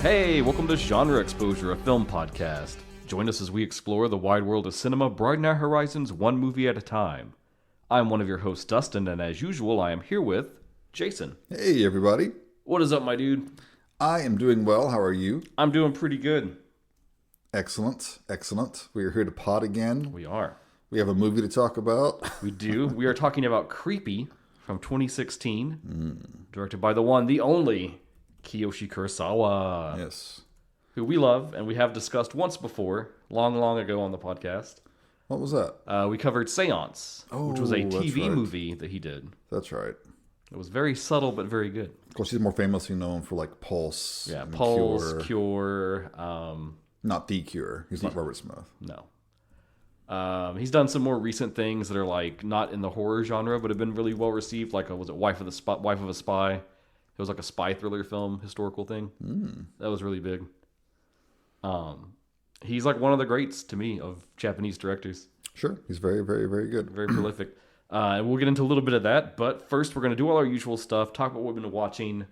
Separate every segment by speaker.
Speaker 1: Hey, welcome to Genre Exposure, a film podcast. Join us as we explore the wide world of cinema, broaden our horizons one movie at a time. I'm one of your hosts, Dustin, and as usual, I am here with Jason.
Speaker 2: Hey, everybody.
Speaker 1: What is up, my dude?
Speaker 2: I am doing well. How are you?
Speaker 1: I'm doing pretty good.
Speaker 2: Excellent. We are here to pod again.
Speaker 1: We are.
Speaker 2: We have a movie to talk about.
Speaker 1: We do. We are talking about Creepy from 2016, directed by the one, the only, Kiyoshi Kurosawa.
Speaker 2: Yes.
Speaker 1: Who we love, and we have discussed once before, long ago on the podcast.
Speaker 2: What was that?
Speaker 1: We covered Seance, which was a TV movie that he did.
Speaker 2: That's right.
Speaker 1: It was very subtle, but very good.
Speaker 2: Of course, he's more famously known for like Pulse.
Speaker 1: Yeah, Pulse, Cure.
Speaker 2: Not The Cure. He's not Robert Smith.
Speaker 1: No. He's done some more recent things that are like not in the horror genre, but have been really well received. Like, was it Wife of a Spy? It was like a spy thriller film, historical thing. That was really big. He's like one of the greats to me of Japanese directors.
Speaker 2: Sure. He's very, very, very good.
Speaker 1: Very prolific. And we'll get into a little bit of that. But first, we're going to do all our usual stuff, talk about what we've been watching.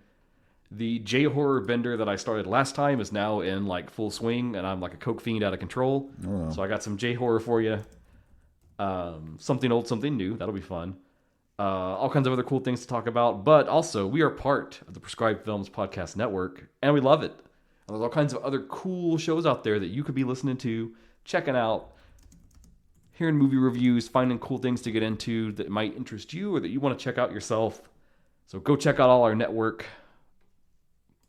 Speaker 1: The J-horror bender that I started last time is now in like full swing, and I'm like a coke fiend out of control.
Speaker 2: Oh.
Speaker 1: So I got some J-horror for you. Something old, something new. That'll be fun. All kinds of other cool things to talk about. But also, we are part of the Prescribed Films Podcast Network, and we love it. And there's all kinds of other cool shows out there that you could be listening to, checking out, hearing movie reviews, finding cool things to get into that might interest you or that you want to check out yourself. So go check out all our network,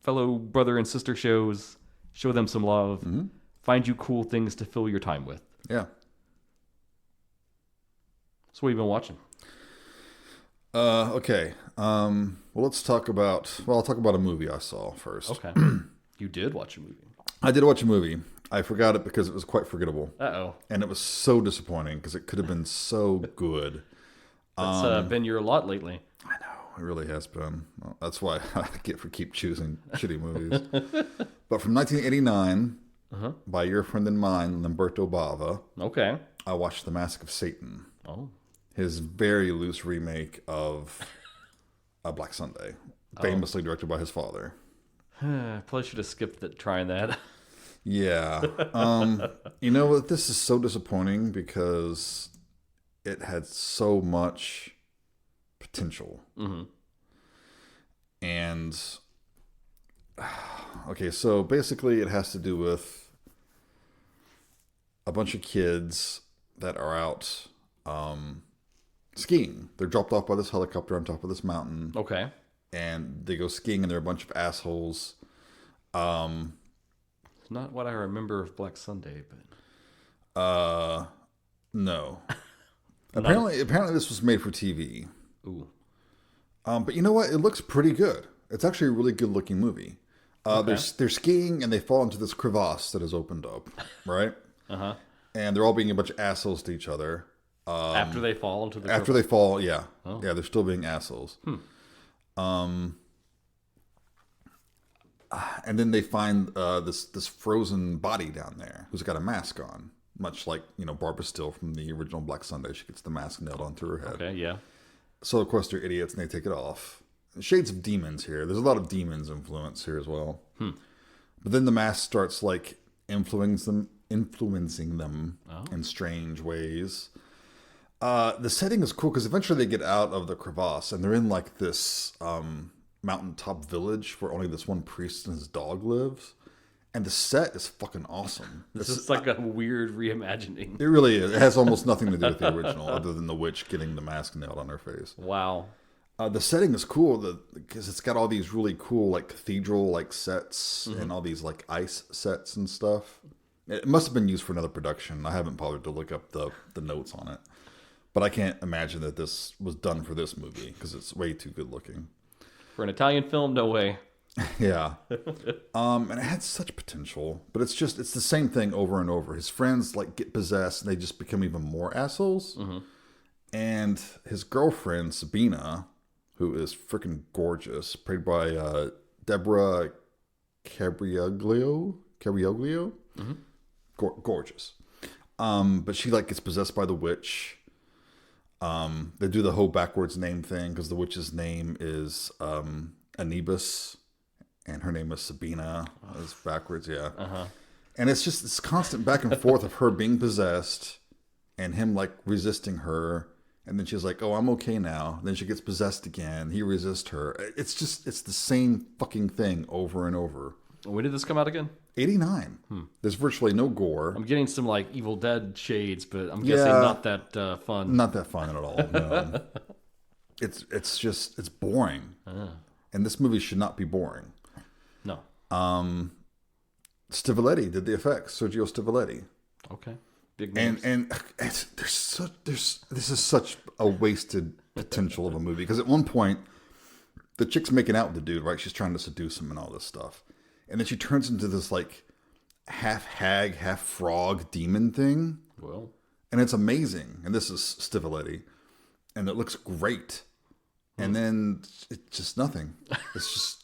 Speaker 1: fellow brother and sister shows, show them some love, find you cool things to fill your time with.
Speaker 2: Yeah.
Speaker 1: So what have you been watching?
Speaker 2: Okay. Well, let's talk about... Well, I'll talk about a movie I saw first.
Speaker 1: Okay. You did watch a movie.
Speaker 2: I did watch a movie. I forgot it because it was quite forgettable.
Speaker 1: Uh-oh.
Speaker 2: And it was so disappointing because it could have been so good.
Speaker 1: That's been your lot lately.
Speaker 2: I know. It really has been. Well, that's why I get for keep choosing shitty movies. But from 1989, by your friend and mine, Lamberto Bava,
Speaker 1: Okay.
Speaker 2: I watched The Mask of Satan.
Speaker 1: Oh.
Speaker 2: His very loose remake of Black Sunday, famously directed by his father.
Speaker 1: Probably should have skipped trying that.
Speaker 2: Yeah. You know what? This is so disappointing because it had so much potential. And, okay, so basically it has to do with a bunch of kids that are out skiing. They're dropped off by this helicopter on top of this mountain.
Speaker 1: Okay.
Speaker 2: And they go skiing and they're a bunch of assholes.
Speaker 1: It's not what I remember of Black Sunday, but...
Speaker 2: No. Apparently this was made for TV.
Speaker 1: Ooh.
Speaker 2: But you know what? It looks pretty good. It's actually a really good looking movie.
Speaker 1: Okay.
Speaker 2: They're skiing and they fall into this crevasse that has opened up, right? And they're all being a bunch of assholes to each other.
Speaker 1: After they fall into the...
Speaker 2: After they fall, yeah. Oh. Yeah, they're still being assholes. And then they find this frozen body down there who's got a mask on, much like Barbara Steele from the original Black Sunday. She gets the mask nailed onto her head.
Speaker 1: Okay, yeah.
Speaker 2: So of course they're idiots and they take it off. Shades of demons here. There's a lot of demons influence here as well. But then the mask starts like influencing them in strange ways. The setting is cool because eventually they get out of the crevasse and they're in like this mountaintop village where only this one priest and his dog lives. And the set is fucking awesome.
Speaker 1: This is like a weird reimagining.
Speaker 2: It really is. It has almost nothing to do with the original other than the witch getting the mask nailed on her face.
Speaker 1: Wow.
Speaker 2: The setting is cool because it's got all these really cool like cathedral like sets and all these like ice sets and stuff. It must have been used for another production. I haven't bothered to look up the notes on it. But I can't imagine that this was done for this movie because it's way too good looking.
Speaker 1: For an Italian film, no way.
Speaker 2: Yeah. And it had such potential, but it's the same thing over and over. His friends like get possessed and they just become even more assholes. And his girlfriend, Sabina, who is freaking gorgeous, played by Deborah Caraglio. Gorgeous. But she like gets possessed by the witch. They do the whole backwards name thing because the witch's name is Anubis, and her name is Sabina. It's backwards, yeah.
Speaker 1: Uh-huh.
Speaker 2: And it's just this constant back and forth of her being possessed and him like resisting her. And then she's like, oh, I'm okay now. Then she gets possessed again. He resists her. It's the same fucking thing over and over.
Speaker 1: When did this come out again?
Speaker 2: 89. There's virtually no gore.
Speaker 1: I'm getting some like Evil Dead shades, but I'm guessing not that fun.
Speaker 2: Not that fun at all. No. It's boring. And this movie should not be boring.
Speaker 1: No.
Speaker 2: Stivaleti did the effects. Sergio Stivaleti.
Speaker 1: Okay. Big names.
Speaker 2: And this is such a wasted potential of a movie, because at one point the chick's making out with the dude, right? She's trying to seduce him and all this stuff, and then she turns into this like half hag, half frog demon thing.
Speaker 1: Well,
Speaker 2: and it's amazing. And this is Stivaleti, and it looks great. And then it's just nothing. It's just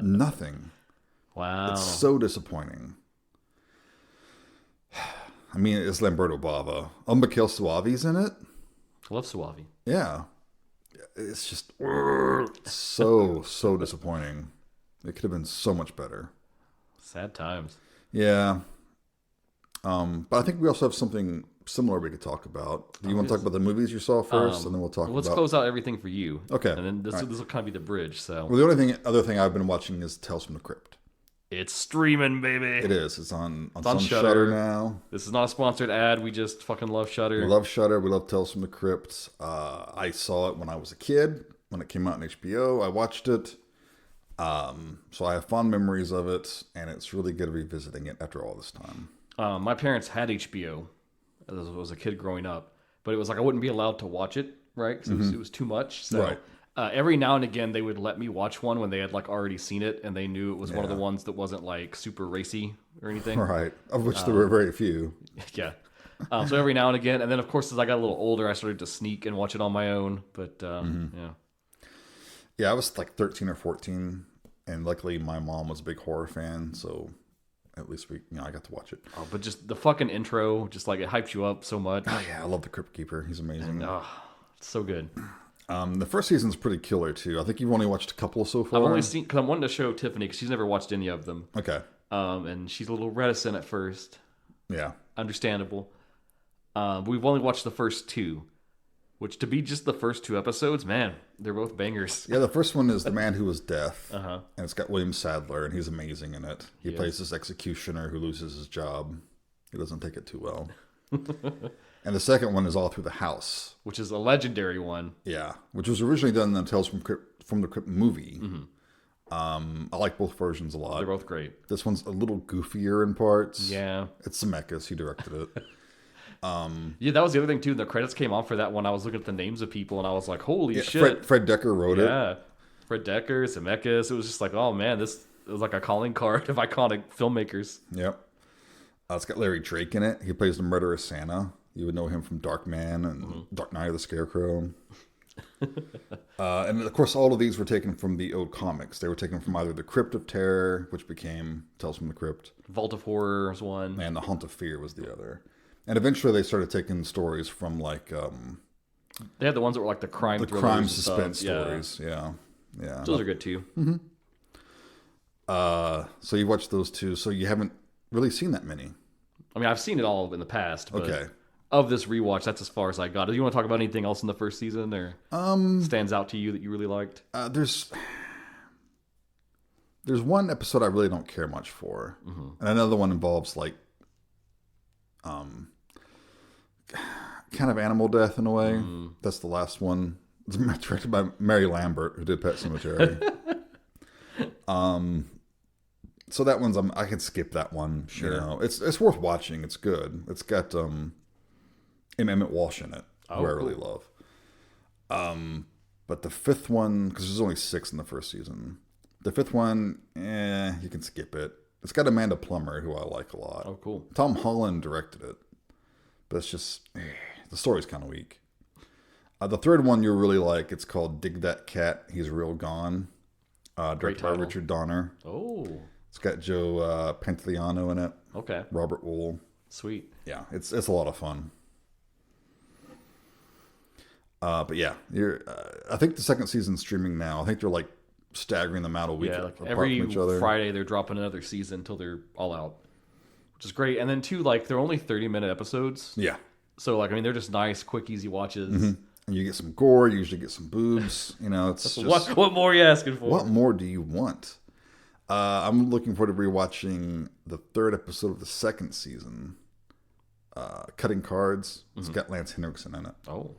Speaker 2: nothing.
Speaker 1: Wow.
Speaker 2: It's so disappointing. I mean, it's Lamberto Bava. Mikhail Suave's in it.
Speaker 1: I love Suave.
Speaker 2: Yeah. It's just so disappointing. It could have been so much better.
Speaker 1: Sad times.
Speaker 2: Yeah. But I think we also have something similar we could talk about. Do you want to talk about the movies you saw first, and then we'll talk
Speaker 1: let's
Speaker 2: about...
Speaker 1: close out everything for you.
Speaker 2: Okay.
Speaker 1: And then this will kind of be the bridge. So
Speaker 2: Well, the only other thing I've been watching is Tales from the Crypt.
Speaker 1: it's streaming, baby.
Speaker 2: It is. It's on
Speaker 1: Shudder.
Speaker 2: Shudder now.
Speaker 1: This is not a sponsored ad. We just fucking love Shudder.
Speaker 2: We love Shudder. We love Tales from the Crypt. I saw it when I was a kid. When it came out on HBO, I watched it. So I have fond memories of it, and it's really good revisiting it after all this time.
Speaker 1: My parents had HBO as I was a kid growing up, but it was like I wouldn't be allowed to watch it, right? Because it was too much. So
Speaker 2: Right.
Speaker 1: Every now and again, they would let me watch one when they had like already seen it, and they knew it was one of the ones that wasn't like super racy or anything.
Speaker 2: Right. Of which there were very few.
Speaker 1: Yeah. So every now and again, and then of course as I got a little older, I started to sneak and watch it on my own. But yeah.
Speaker 2: Yeah, I was like 13 or 14, and luckily my mom was a big horror fan, so at least I got to watch it.
Speaker 1: Oh, but just the fucking intro, just like it hypes you up so much.
Speaker 2: Oh yeah, I love the Crypt Keeper. He's amazing.
Speaker 1: Oh, it's so good.
Speaker 2: The first season's pretty killer too. I think you've only watched a couple so far.
Speaker 1: I've only seen, because I'm wanting to show Tiffany, because she's never watched any of them.
Speaker 2: Okay.
Speaker 1: And she's a little reticent at first.
Speaker 2: Yeah.
Speaker 1: Understandable. But we've only watched the first two, which to be just the first two episodes, man, they're both bangers.
Speaker 2: Yeah, the first one is The Man Who Was Death,
Speaker 1: Uh-huh.
Speaker 2: and it's got William Sadler, and he's amazing in it. He plays this executioner who loses his job. He doesn't take it too well. And the second one is All Through the House,
Speaker 1: Which is a legendary one.
Speaker 2: yeah, which was originally done in the Tales from the Crypt movie. I like both versions a lot.
Speaker 1: They're both great.
Speaker 2: This one's a little goofier in parts.
Speaker 1: Yeah.
Speaker 2: It's Zemeckis. He directed it.
Speaker 1: Yeah, that was the other thing, too. The credits came on for that one. I was looking at the names of people, and I was like, holy shit.
Speaker 2: Fred Decker wrote it.
Speaker 1: Yeah. Fred Decker, Zemeckis. It was just like, oh, man, it was like a calling card of iconic filmmakers.
Speaker 2: Yep. It's got Larry Drake in it. He plays the murderous Santa. You would know him from Dark Man and Dark Knight of the Scarecrow. And of course, all of these were taken from the old comics. They were taken from either the Crypt of Terror, which became Tales from the Crypt,
Speaker 1: Vault of Horror was one.
Speaker 2: and the Haunt of Fear was the other. And eventually, they started taking stories from like
Speaker 1: They had the ones that were like the crime
Speaker 2: the
Speaker 1: thrillers
Speaker 2: crime
Speaker 1: and
Speaker 2: suspense
Speaker 1: stuff.
Speaker 2: stories. Yeah, yeah.
Speaker 1: Those are good, too.
Speaker 2: So you watched those two. So you haven't really seen that many.
Speaker 1: I mean, I've seen it all in the past, but
Speaker 2: Okay.
Speaker 1: of this rewatch, that's as far as I got. Do you want to talk about anything else in the first season, or stands out to you that you really liked?
Speaker 2: There's one episode I really don't care much for, and another one involves like kind of animal death in a way. That's the last one. It's directed by Mary Lambert, who did Pet Sematary. So that one's I can skip that one. Sure, you know, it's worth watching. It's good. It's got Emmett Walsh in it, who I really love. But the fifth one, because there's only 6 in the first season. The fifth one, you can skip it. It's got Amanda Plummer, who I like a lot.
Speaker 1: Oh, cool.
Speaker 2: Tom Holland directed it, but it's just the story's kind of weak. The third one you really like. It's called Dig That Cat, He's Real Gone. Directed by Richard Donner.
Speaker 1: Oh,
Speaker 2: It's got Joe Pantoliano in it.
Speaker 1: okay,
Speaker 2: Robert Wool.
Speaker 1: sweet.
Speaker 2: Yeah, it's a lot of fun. But yeah, I think the second season's streaming now. I think they're like staggering them out a week
Speaker 1: Yeah, like
Speaker 2: apart
Speaker 1: every
Speaker 2: from each other.
Speaker 1: Friday they're dropping another season until they're all out, which is great. And then too, like they're only 30-minute episodes.
Speaker 2: Yeah.
Speaker 1: So like I mean, they're just nice, quick, easy watches.
Speaker 2: And you get some gore. You usually get some boobs. You know, it's just
Speaker 1: What more are you asking for?
Speaker 2: what more do you want? I'm looking forward to rewatching the 3rd episode of the 2nd season. Cutting Cards. It's got Lance Henriksen in it.
Speaker 1: Oh,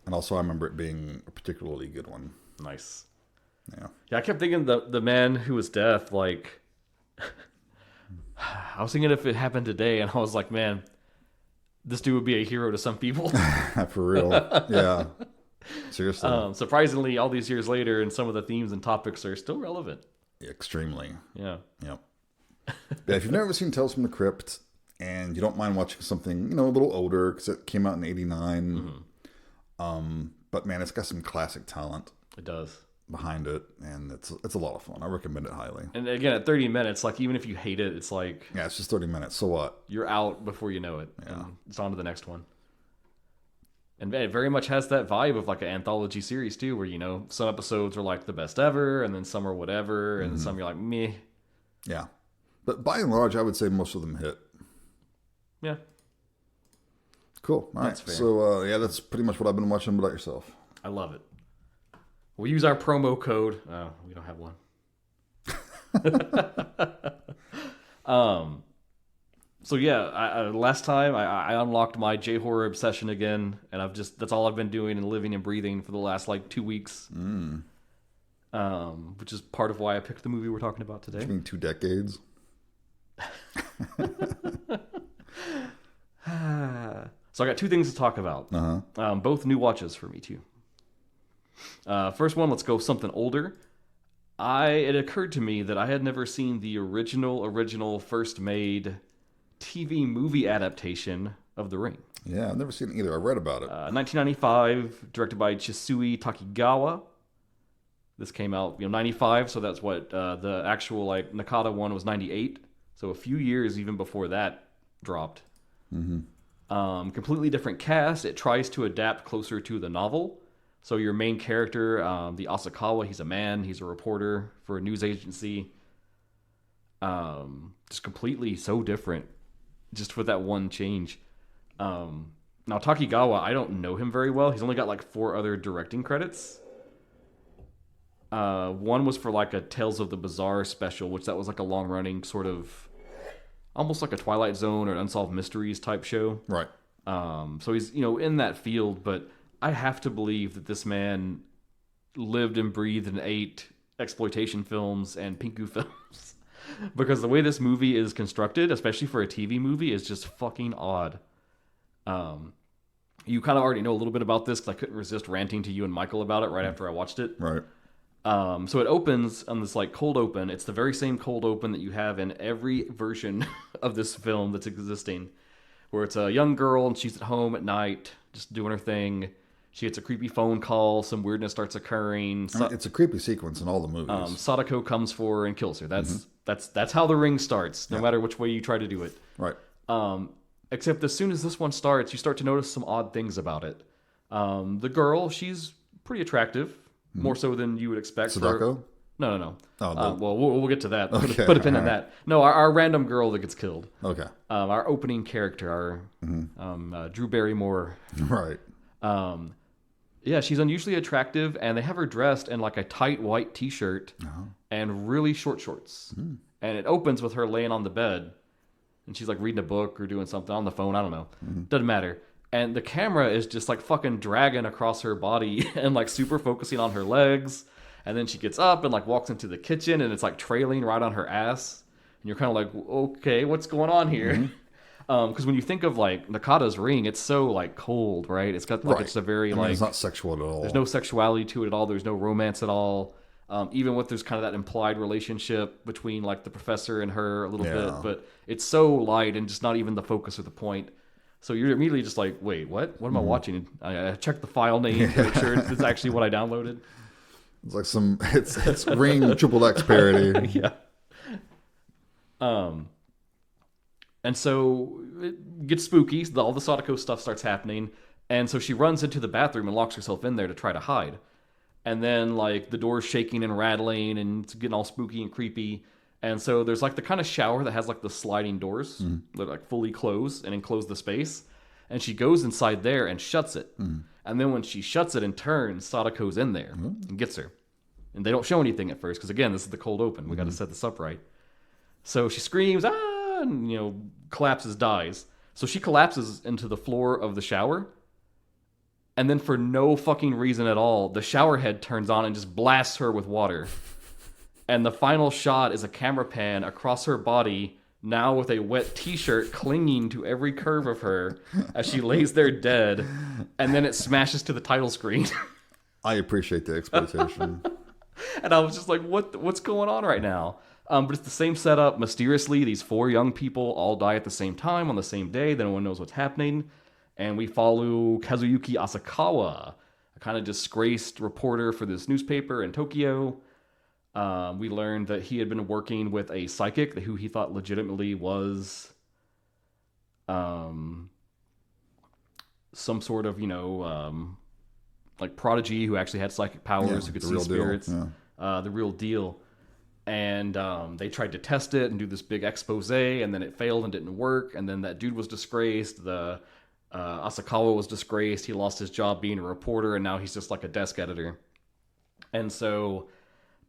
Speaker 2: And also, I remember it being a particularly good one.
Speaker 1: nice.
Speaker 2: Yeah.
Speaker 1: Yeah, I kept thinking the man who was deaf. Like, I was thinking if it happened today, and I was like, man, this dude would be a hero to some people.
Speaker 2: For real. Yeah. Seriously.
Speaker 1: Surprisingly, all these years later, and some of the themes and topics are still relevant.
Speaker 2: Extremely.
Speaker 1: Yeah.
Speaker 2: Yep. Yeah, if you've never seen Tales from the Crypt and you don't mind watching something, a little older because it came out in '89, but man, it's got some classic talent
Speaker 1: It does.
Speaker 2: behind it, and it's a lot of fun. I recommend it highly.
Speaker 1: And again, at 30 minutes, like even if you hate it, it's like
Speaker 2: Yeah, it's just 30 minutes. So what?
Speaker 1: you're out before you know it.
Speaker 2: Yeah.
Speaker 1: And it's on to the next one. And it very much has that vibe of like an anthology series too, where some episodes are like the best ever, and then some are whatever, and some you're like meh.
Speaker 2: Yeah, but by and large, I would say most of them hit.
Speaker 1: Yeah.
Speaker 2: Cool. All right.
Speaker 1: That's fair.
Speaker 2: So yeah, that's pretty much what I've been watching. What about yourself?
Speaker 1: I love it. We'll use our promo code. Oh, we don't have one. So yeah, last time I unlocked my J-horror obsession again, and that's all I've been doing and living and breathing for the last like 2 weeks. Which is part of why I picked the movie we're talking about today.
Speaker 2: I mean, 2 decades.
Speaker 1: So I got 2 things to talk about. Both new watches for me too. First one, let's go something older. It occurred to me that I had never seen the original first made TV movie adaptation of The Ring.
Speaker 2: Yeah, I've never seen it either. I read about it.
Speaker 1: 1995, directed by Chisui Takigawa. This came out, 95, so that's what the actual like Nakata one was 98. So a few years even before that dropped. Completely different cast. It tries to adapt closer to the novel. So your main character, the Asakawa, he's a man. He's a reporter for a news agency. Just completely so different, just with that one change. Now Takigawa, I don't know him very well. He's only got like 4 other directing credits. One was for like a Tales of the Bizarre special, which that was like a long-running sort of, almost like a Twilight Zone or an Unsolved Mysteries type show.
Speaker 2: Right.
Speaker 1: So he's in that field, but I have to believe that this man lived and breathed and ate exploitation films and pinku films, because the way this movie is constructed, especially for a TV movie, is just fucking odd. You kind of already know a little bit about this because I couldn't resist ranting to you and Michael about it right after I watched it.
Speaker 2: Right.
Speaker 1: So it opens on this like cold open. It's the very same cold open that you have in every version of this film that's existing, where it's a young girl and she's at home at night just doing her thing. She gets a creepy phone call. Some weirdness starts occurring.
Speaker 2: I mean, it's a creepy sequence in all the movies.
Speaker 1: Sadako comes for her and kills her. That's how The Ring starts, no matter which way you try to do it.
Speaker 2: Right.
Speaker 1: Except as soon as this one starts, you start to notice some odd things about it. The girl, she's pretty attractive, more so than you would expect.
Speaker 2: Sadako?
Speaker 1: No.
Speaker 2: Oh, no.
Speaker 1: Well, we'll get to that.
Speaker 2: Okay,
Speaker 1: Put a pin in
Speaker 2: all right.
Speaker 1: that. No, our random girl that gets killed.
Speaker 2: Okay.
Speaker 1: Our opening character, Drew Barrymore.
Speaker 2: Right.
Speaker 1: Yeah, she's unusually attractive, and they have her dressed in like a tight white t-shirt and really short shorts. And it opens with her laying on the bed, and she's like reading a book or doing something on the phone. I don't know. Doesn't matter. And the camera is just like fucking dragging across her body and like super focusing on her legs. And then she gets up and like walks into the kitchen, and it's like trailing right on her ass. And you're kind of like, okay, what's going on here? Because when you think of like Nakata's Ring, it's so like cold, right? It's got like, it's a very like,
Speaker 2: it's not sexual at all.
Speaker 1: There's no sexuality to it at all. There's no romance at all. Even with there's kind of that implied relationship between like the professor and her a little bit, but it's so light and just not even the focus or the point. So you're immediately just like, wait, what? What am I watching? I checked the file name to make sure it's actually what I downloaded.
Speaker 2: It's like it's Ring Triple X parody.
Speaker 1: Yeah. And so it gets spooky. All the Sadako stuff starts happening. And so she runs into the bathroom and locks herself in there to try to hide. And then like the door's shaking and rattling and it's getting all spooky and creepy. And so there's like the kind of shower that has like the sliding doors that like fully close and enclose the space. And she goes inside there and shuts it. And then when she shuts it and turns, Sadako's in there and gets her. And they don't show anything at first because, again, this is the cold open. We got to set this up right. So she screams, ah, and, collapses, dies. So she collapses into the floor of the shower. And then for no fucking reason at all, the shower head turns on and just blasts her with water. And the final shot is a camera pan across her body, now with a wet t-shirt clinging to every curve of her as she lays there dead. And then it smashes to the title screen.
Speaker 2: I appreciate the exploitation.
Speaker 1: And I was just like, what's going on right now? But it's the same setup. Mysteriously, these 4 young people all die at the same time on the same day. No one knows what's happening. And we follow Kazuyuki Asakawa, a kind of disgraced reporter for this newspaper in Tokyo. We learned that he had been working with a psychic who he thought legitimately was some sort of, like prodigy who actually had psychic powers, who could see spirits. The real deal. And they tried to test it and do this big expose, and then it failed and didn't work. And then that dude was disgraced. The Asakawa was disgraced. He lost his job being a reporter, and now he's just like a desk editor. And so,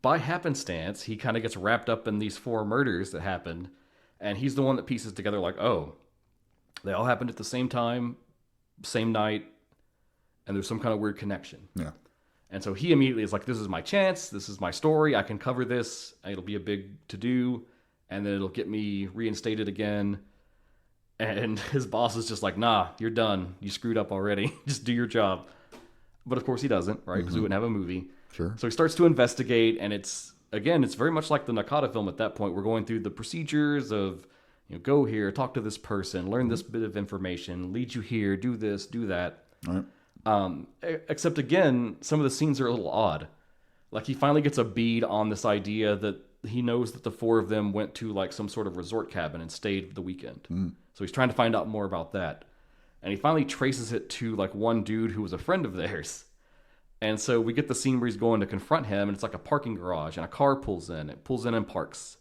Speaker 1: by happenstance, he kind of gets wrapped up in these 4 murders that happened, and he's the one that pieces together like, oh, they all happened at the same time, same night, and there's some kind of weird connection.
Speaker 2: Yeah.
Speaker 1: And so he immediately is like, this is my chance, this is my story, I can cover this, it'll be a big to-do, and then it'll get me reinstated again. And his boss is just like, nah, you're done, you screwed up already, just do your job. But of course he doesn't, right, because we wouldn't have a movie.
Speaker 2: Sure. So
Speaker 1: he starts to investigate, and it's very much like the Nakata film at that point. We're going through the procedures of, go here, talk to this person, learn this bit of information, lead you here, do this, do that.
Speaker 2: All right.
Speaker 1: Except again, some of the scenes are a little odd. Like he finally gets a bead on this idea that he knows that the 4 of them went to like some sort of resort cabin and stayed the weekend. So he's trying to find out more about that. And he finally traces it to like one dude who was a friend of theirs. And so we get the scene where he's going to confront him, and it's like a parking garage, and a car pulls in. It pulls in and parks.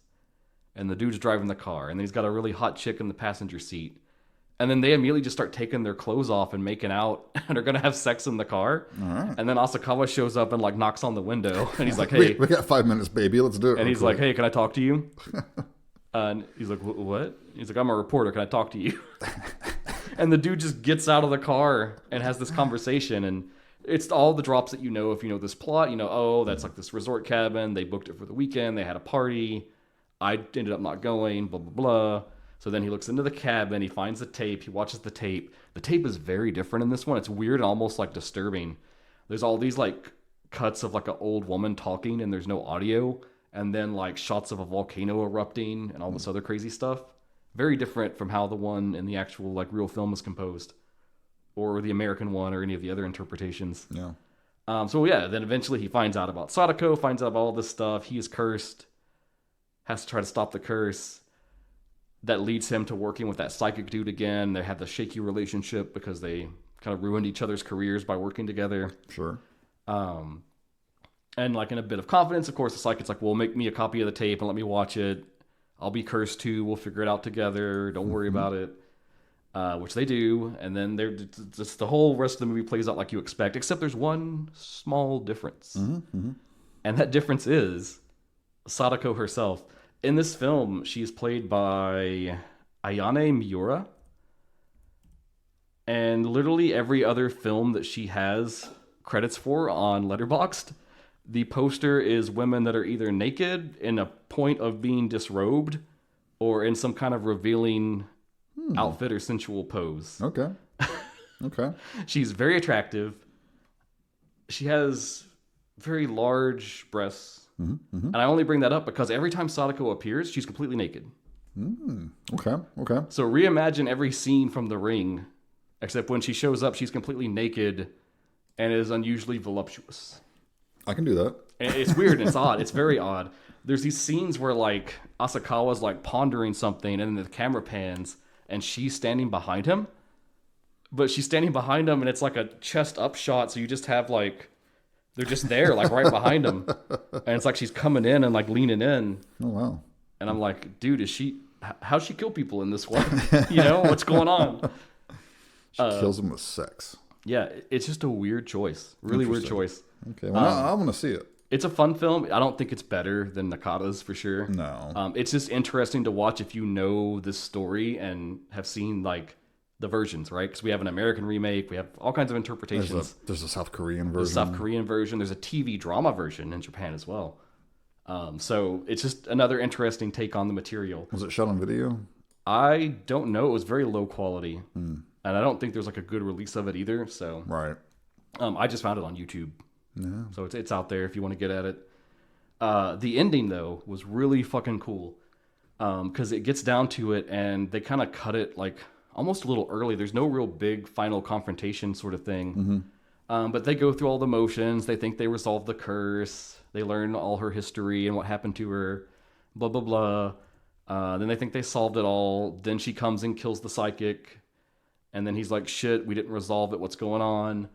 Speaker 1: And the dude's driving the car, and then he's got a really hot chick in the passenger seat. And then they immediately just start taking their clothes off and making out and are going to have sex in the car. All right. And then Asakawa shows up and like knocks on the window, and he's like, hey.
Speaker 2: we got 5 minutes, baby. Let's do it.
Speaker 1: And he's like, hey, can I talk to you? And he's like, what? He's like, I'm a reporter. Can I talk to you? And the dude just gets out of the car and has this conversation, and it's all the drops that if you know this plot, oh, that's like this resort cabin. They booked it for the weekend. They had a party. I ended up not going, blah, blah, blah. So then he looks into the cabin. He finds the tape. He watches the tape. The tape is very different in this one. It's weird and almost like disturbing. There's all these like cuts of like an old woman talking, and there's no audio. And then like shots of a volcano erupting and all this other crazy stuff. Very different from how the one in the actual like real film is composed, or the American one, or any of the other interpretations.
Speaker 2: Yeah.
Speaker 1: Then eventually he finds out about Sadako, finds out about all this stuff. He is cursed, has to try to stop the curse. That leads him to working with that psychic dude again. They have the shaky relationship because they kind of ruined each other's careers by working together.
Speaker 2: Sure.
Speaker 1: And like in a bit of confidence, of course, the psychic's like, well, make me a copy of the tape and let me watch it. I'll be cursed too. We'll figure it out together. Don't worry about it. Which they do, and then the whole rest of the movie plays out like you expect, except there's one small difference. And that difference is Sadako herself. In this film, she's played by Ayane Miura, and literally every other film that she has credits for on Letterboxd, the poster is women that are either naked in a point of being disrobed, or in some kind of revealing outfit or sensual pose.
Speaker 2: Okay.
Speaker 1: She's very attractive. She has very large breasts. And I only bring that up because every time Sadako appears, she's completely naked.
Speaker 2: Okay.
Speaker 1: So reimagine every scene from The Ring, except when she shows up, she's completely naked and is unusually voluptuous.
Speaker 2: I can do that.
Speaker 1: And it's weird and it's odd. It's very odd. There's these scenes where like Asakawa's like pondering something, and then the camera pans and she's standing behind him. But she's standing behind him, and it's like a chest up shot, so you just have like They're just there, like right behind him. And it's like she's coming in and like leaning in.
Speaker 2: Oh, wow.
Speaker 1: And I'm like, dude, how'd she kill people in this one? What's going on?
Speaker 2: She kills them with sex.
Speaker 1: Yeah, it's just a weird choice. Really weird choice.
Speaker 2: Okay, well, I want to see it.
Speaker 1: It's a fun film. I don't think it's better than Nakata's for sure.
Speaker 2: No.
Speaker 1: It's just interesting to watch if you know this story and have seen like the versions, right? Because we have an American remake. We have all kinds of interpretations.
Speaker 2: There's a South Korean version.
Speaker 1: There's a South Korean version. There's a TV drama version in Japan as well. So it's just another interesting take on the material.
Speaker 2: Was it shot on video?
Speaker 1: I don't know. It was very low quality. And I don't think there's like a good release of it either. So
Speaker 2: right.
Speaker 1: I just found it on YouTube.
Speaker 2: Yeah.
Speaker 1: So it's out there if you want to get at it. The ending, though, was really fucking cool. Because it gets down to it and they kind of cut it like almost a little early. There's no real big final confrontation sort of thing. But they go through all the motions. They think they resolved the curse. They learn all her history and what happened to her. Blah, blah, blah. Then they think they solved it all. Then she comes and kills the psychic. And then he's like, shit, we didn't resolve it. What's going on?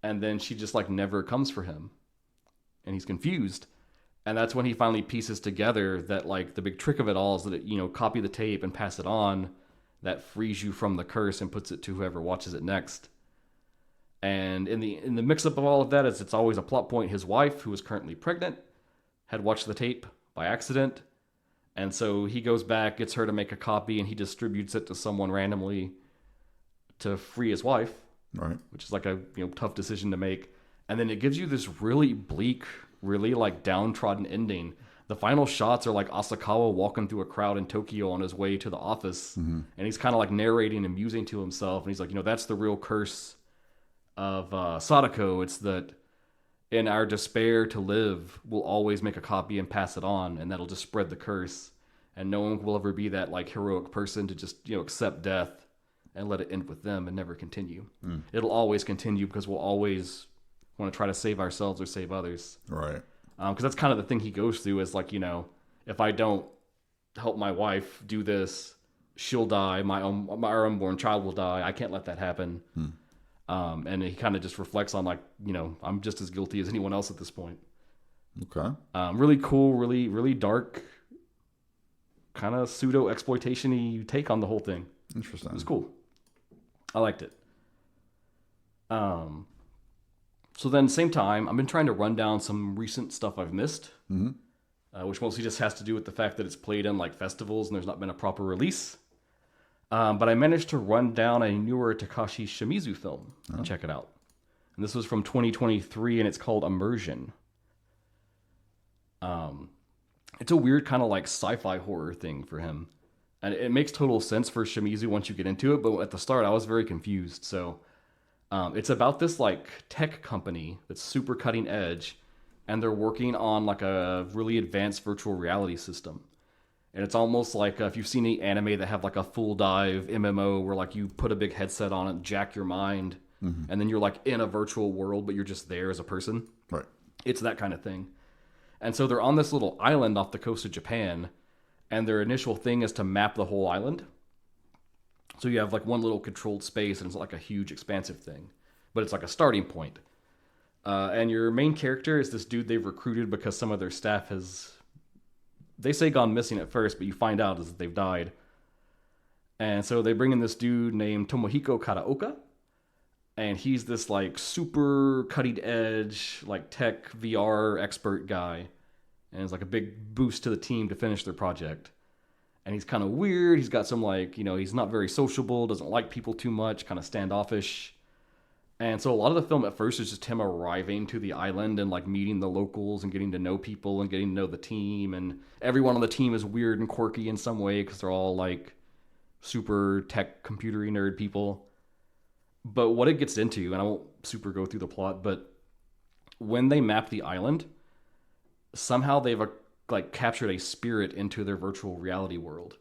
Speaker 1: And then she just like never comes for him. And he's confused. And that's when he finally pieces together that like the big trick of it all is that it, copy the tape and pass it on. That frees you from the curse and puts it to whoever watches it next. And in the mix-up of all of that is it's always a plot point. His wife, who is currently pregnant, had watched the tape by accident. And so he goes back, gets her to make a copy, and he distributes it to someone randomly to free his wife.
Speaker 2: Right.
Speaker 1: Which is like a tough decision to make. And then it gives you this really bleak, really like downtrodden ending. The final shots are like Asakawa walking through a crowd in Tokyo on his way to the office. And he's kind of like narrating and musing to himself. And he's like, that's the real curse of Sadako. It's that in our despair to live, we'll always make a copy and pass it on. And that'll just spread the curse. And no one will ever be that like heroic person to just, accept death and let it end with them and never continue. It'll always continue because we'll always want to try to save ourselves or save others.
Speaker 2: Right.
Speaker 1: Because that's kind of the thing he goes through is like, if I don't help my wife do this, she'll die. Our unborn child will die. I can't let that happen. And he kind of just reflects on like, I'm just as guilty as anyone else at this point.
Speaker 2: Okay.
Speaker 1: Really cool, really, really dark, kind of pseudo exploitation-y take on the whole thing.
Speaker 2: Interesting.
Speaker 1: It was cool. I liked it. So then, same time, I've been trying to run down some recent stuff I've missed, which mostly just has to do with the fact that it's played in like festivals and there's not been a proper release. But I managed to run down a newer Takashi Shimizu film and check it out. And this was from 2023, and it's called Immersion. It's a weird kind of like sci-fi horror thing for him. And it makes total sense for Shimizu once you get into it, but at the start I was very confused. So it's about this like tech company that's super cutting edge, and they're working on like a really advanced virtual reality system. And it's almost like if you've seen any anime that have like a full dive MMO where like you put a big headset on it, jack your mind, and then you're like in a virtual world, but you're just there as a person.
Speaker 2: Right.
Speaker 1: It's that kind of thing. And so they're on this little island off the coast of Japan, and their initial thing is to map the whole island. So you have like one little controlled space, and it's like a huge expansive thing, but it's like a starting point. And your main character is this dude they've recruited because some of their staff has, they say gone missing at first, but you find out is that they've died. And so they bring in this dude named Tomohiko Karaoka, and he's this like super cutting edge, like tech VR expert guy. And it's like a big boost to the team to finish their project. And he's kind of weird. He's got some like, he's not very sociable, doesn't like people too much, kind of standoffish. And so a lot of the film at first is just him arriving to the island and like meeting the locals and getting to know people and getting to know the team. And everyone on the team is weird and quirky in some way because they're all like super tech computery nerd people. But what it gets into, and I won't super go through the plot, but when they map the island, somehow they've like captured a spirit into their virtual reality world.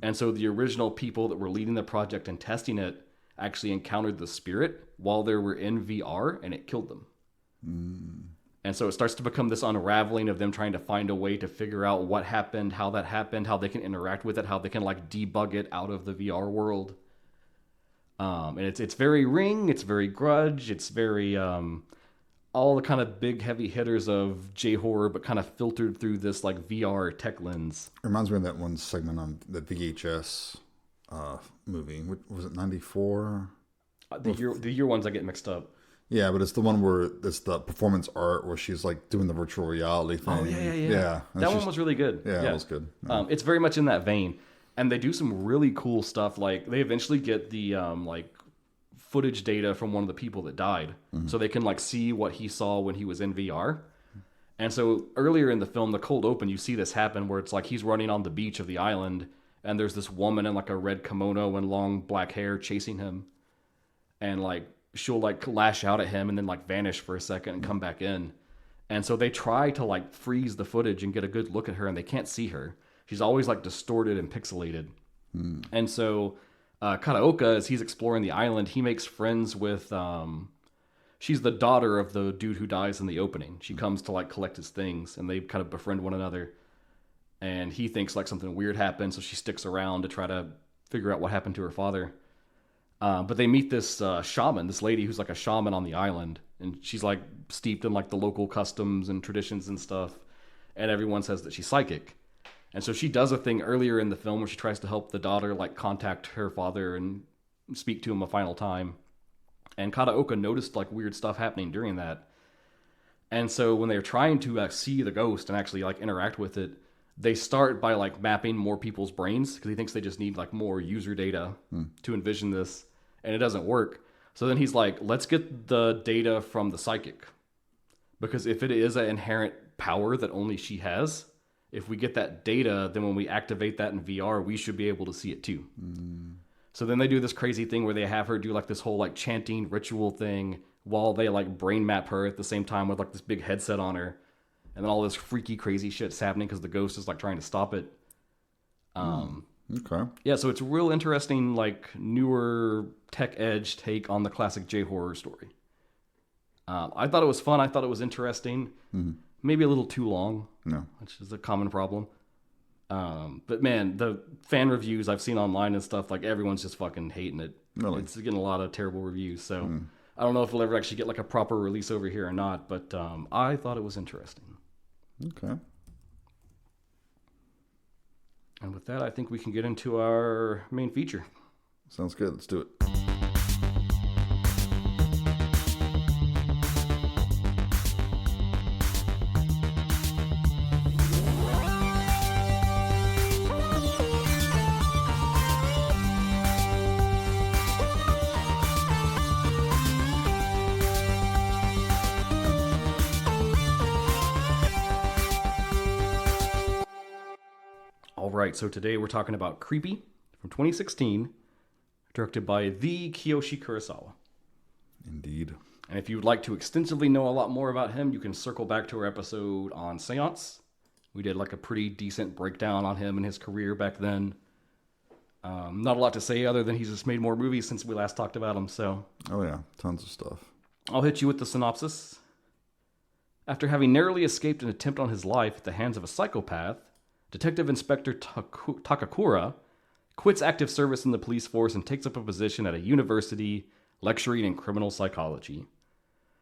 Speaker 1: And so the original people that were leading the project and testing it actually encountered the spirit while they were in VR, and it killed them. And so it starts to become this unraveling of them trying to find a way to figure out what happened, how that happened, how they can interact with it, how they can like debug it out of the VR world. And it's very Ring, it's very Grudge, it's very all the kind of big heavy hitters of J-horror, but kind of filtered through this like VR tech lens.
Speaker 2: Reminds me of that one segment on the VHS movie. What, was it 94?
Speaker 1: The year ones I get mixed up.
Speaker 2: Yeah, but it's the one where it's the performance art where she's like doing the virtual reality thing.
Speaker 1: Oh yeah. That one was really good.
Speaker 2: Yeah, it was good. Yeah.
Speaker 1: It's very much in that vein, and they do some really cool stuff. Like they eventually get the like footage data from one of the people that died, so they can like see what he saw when he was in VR. And so earlier in the film, the cold open, you see this happen where it's like he's running on the beach of the island, and there's this woman in like a red kimono and long black hair chasing him, and like she'll like lash out at him and then like vanish for a second and come back in. And so they try to like freeze the footage and get a good look at her, and they can't see her. She's always like distorted and pixelated. And so Karaoka, as he's exploring the island, he makes friends with she's the daughter of the dude who dies in the opening. She comes to like collect his things, and they kind of befriend one another. And he thinks like something weird happened, so she sticks around to try to figure out what happened to her father. But they meet this shaman, this lady who's like a shaman on the island, and she's like steeped in like the local customs and traditions and stuff. And everyone says that she's psychic. And so she does a thing earlier in the film where she tries to help the daughter like contact her father and speak to him a final time. And Karaoka noticed like weird stuff happening during that. And so when they're trying to see the ghost and actually like interact with it, they start by like mapping more people's brains because he thinks they just need like more user data to envision this, and it doesn't work. So then he's like, let's get the data from the psychic, because if it is an inherent power that only she has, if we get that data, then when we activate that in VR, we should be able to see it too. So then they do this crazy thing where they have her do like this whole like chanting ritual thing while they like brain map her at the same time with like this big headset on her. And then all this freaky, crazy shit's happening because the ghost is like trying to stop it.
Speaker 2: Okay.
Speaker 1: Yeah, so it's a real interesting, like newer tech edge take on the classic J-horror story. I thought it was fun. I thought it was interesting. Maybe a little too long, which is a common problem. But man, the fan reviews I've seen online and stuff, like everyone's just fucking hating it.
Speaker 2: Really?
Speaker 1: It's getting a lot of terrible reviews. So I don't know if it'll ever actually get like a proper release over here or not. But I thought it was interesting.
Speaker 2: Okay.
Speaker 1: And with that, I think we can get into our main feature.
Speaker 2: Sounds good. Let's do it.
Speaker 1: Alright, so today we're talking about Creepy from 2016, directed by the Kiyoshi Kurosawa.
Speaker 2: Indeed.
Speaker 1: And if you would like to extensively know a lot more about him, you can circle back to our episode on Seance. We did like a pretty decent breakdown on him and his career back then. Not a lot to say other than he's just made more movies since we last talked about him, so...
Speaker 2: Oh yeah, tons of stuff.
Speaker 1: I'll hit you with the synopsis. After having narrowly escaped an attempt on his life at the hands of a psychopath, Detective Inspector Takakura quits active service in the police force and takes up a position at a university lecturing in criminal psychology.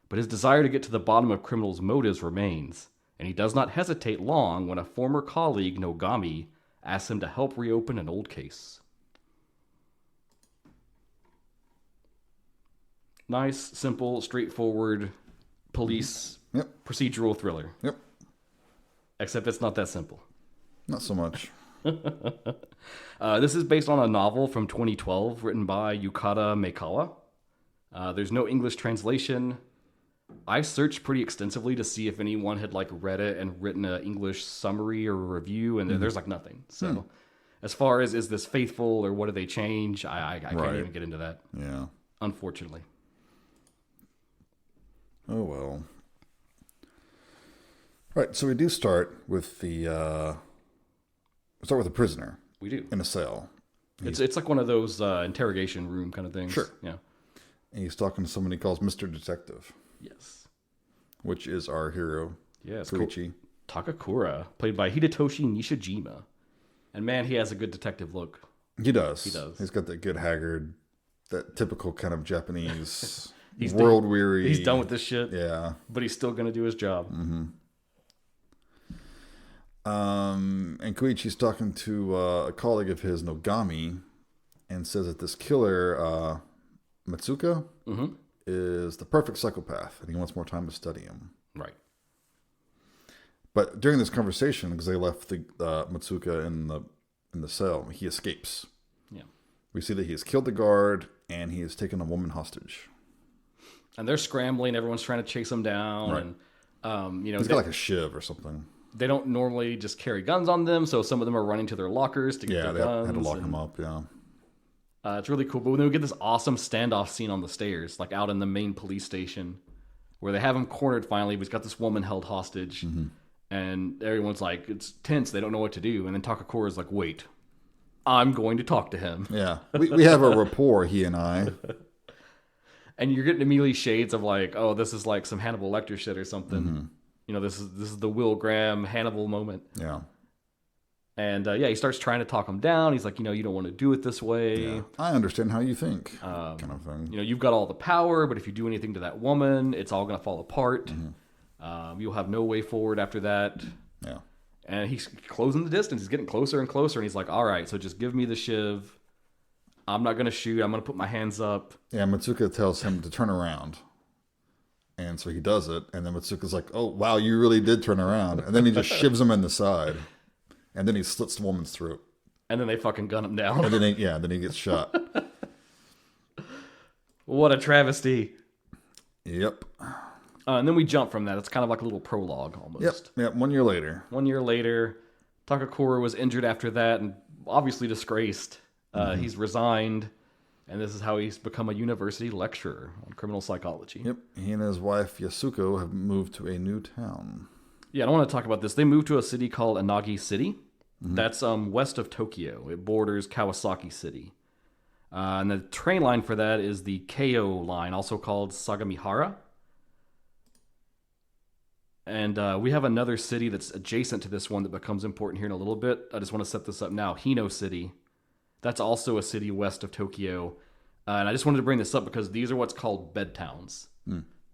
Speaker 1: But his desire to get to the bottom of criminals' motives remains, and he does not hesitate long when a former colleague, Nogami, asks him to help reopen an old case. Nice, simple, straightforward police procedural thriller.
Speaker 2: Yep.
Speaker 1: Except it's not that simple.
Speaker 2: Not so much.
Speaker 1: This is based on a novel from 2012 written by Yukata Meikawa. There's no English translation. I searched pretty extensively to see if anyone had like read it and written an English summary or review, and there's like nothing. So as far as is this faithful or what do they change, I can't even get into that.
Speaker 2: Yeah.
Speaker 1: Unfortunately.
Speaker 2: Oh well. Right, so we do start with the prisoner.
Speaker 1: We do.
Speaker 2: In a cell.
Speaker 1: It's like one of those interrogation room kind of things.
Speaker 2: Sure.
Speaker 1: Yeah.
Speaker 2: And he's talking to someone he calls Mr. Detective.
Speaker 1: Yes.
Speaker 2: Which is our hero.
Speaker 1: Yes.
Speaker 2: Koichi.
Speaker 1: Takakura, played by Hidetoshi Nishijima. And man, he has a good detective look.
Speaker 2: He does.
Speaker 1: He does.
Speaker 2: He's got that good haggard, that typical kind of Japanese... world weary.
Speaker 1: He's done with this shit.
Speaker 2: Yeah.
Speaker 1: But he's still going to do his job.
Speaker 2: Mm-hmm. And Koichi's talking to a colleague of his, Nogami, and says that this killer, Matsuka, is the perfect psychopath, and he wants more time to study him.
Speaker 1: Right.
Speaker 2: But during this conversation, because they left the Matsuka in the cell, he escapes.
Speaker 1: Yeah.
Speaker 2: We see that he has killed the guard, and he has taken a woman hostage.
Speaker 1: And they're scrambling. Everyone's trying to chase him down.
Speaker 2: Right.
Speaker 1: And,
Speaker 2: he's got like a shiv or something.
Speaker 1: They don't normally just carry guns on them, so some of them are running to their lockers to get their guns. Yeah,
Speaker 2: they had to lock them up, yeah.
Speaker 1: It's really cool. But then we get this awesome standoff scene on the stairs, like out in the main police station, where they have him cornered finally, but he's got this woman held hostage. Mm-hmm. And everyone's like, it's tense. They don't know what to do. And then Takakura's like, wait, I'm going to talk to him.
Speaker 2: Yeah. We have a rapport, he and I.
Speaker 1: And you're getting immediately shades of like, oh, this is like some Hannibal Lecter shit or something. Mm-hmm. This is the Will Graham Hannibal moment.
Speaker 2: Yeah.
Speaker 1: And he starts trying to talk him down. He's like, you don't want to do it this way.
Speaker 2: Yeah. I understand how you think, kind of thing.
Speaker 1: You've got all the power, but if you do anything to that woman, it's all going to fall apart. Mm-hmm. You'll have no way forward after that.
Speaker 2: Yeah.
Speaker 1: And he's closing the distance. He's getting closer and closer. And he's like, all right, so just give me the shiv. I'm not going to shoot. I'm going to put my hands up.
Speaker 2: Yeah, Matsuka tells him to turn around. And so he does it. And then Matsuka's like, oh, wow, you really did turn around. And then he just shivs him in the side. And then he slits the woman's throat.
Speaker 1: And then they fucking gun him down.
Speaker 2: And then he gets shot.
Speaker 1: What a travesty.
Speaker 2: Yep.
Speaker 1: And then we jump from that. It's kind of like a little prologue almost.
Speaker 2: Yep. 1 year later.
Speaker 1: 1 year later, Takakura was injured after that and obviously disgraced. He's resigned. And this is how he's become a university lecturer on criminal psychology.
Speaker 2: Yep. He and his wife, Yasuko, have moved to a new town.
Speaker 1: Yeah, I don't want to talk about this. They moved to a city called Inagi City. Mm-hmm. That's west of Tokyo. It borders Kawasaki City. And the train line for that is the Keio line, also called Sagamihara. And we have another city that's adjacent to this one that becomes important here in a little bit. I just want to set this up now. Hino City. That's also a city west of Tokyo. And I just wanted to bring this up because these are what's called bed towns.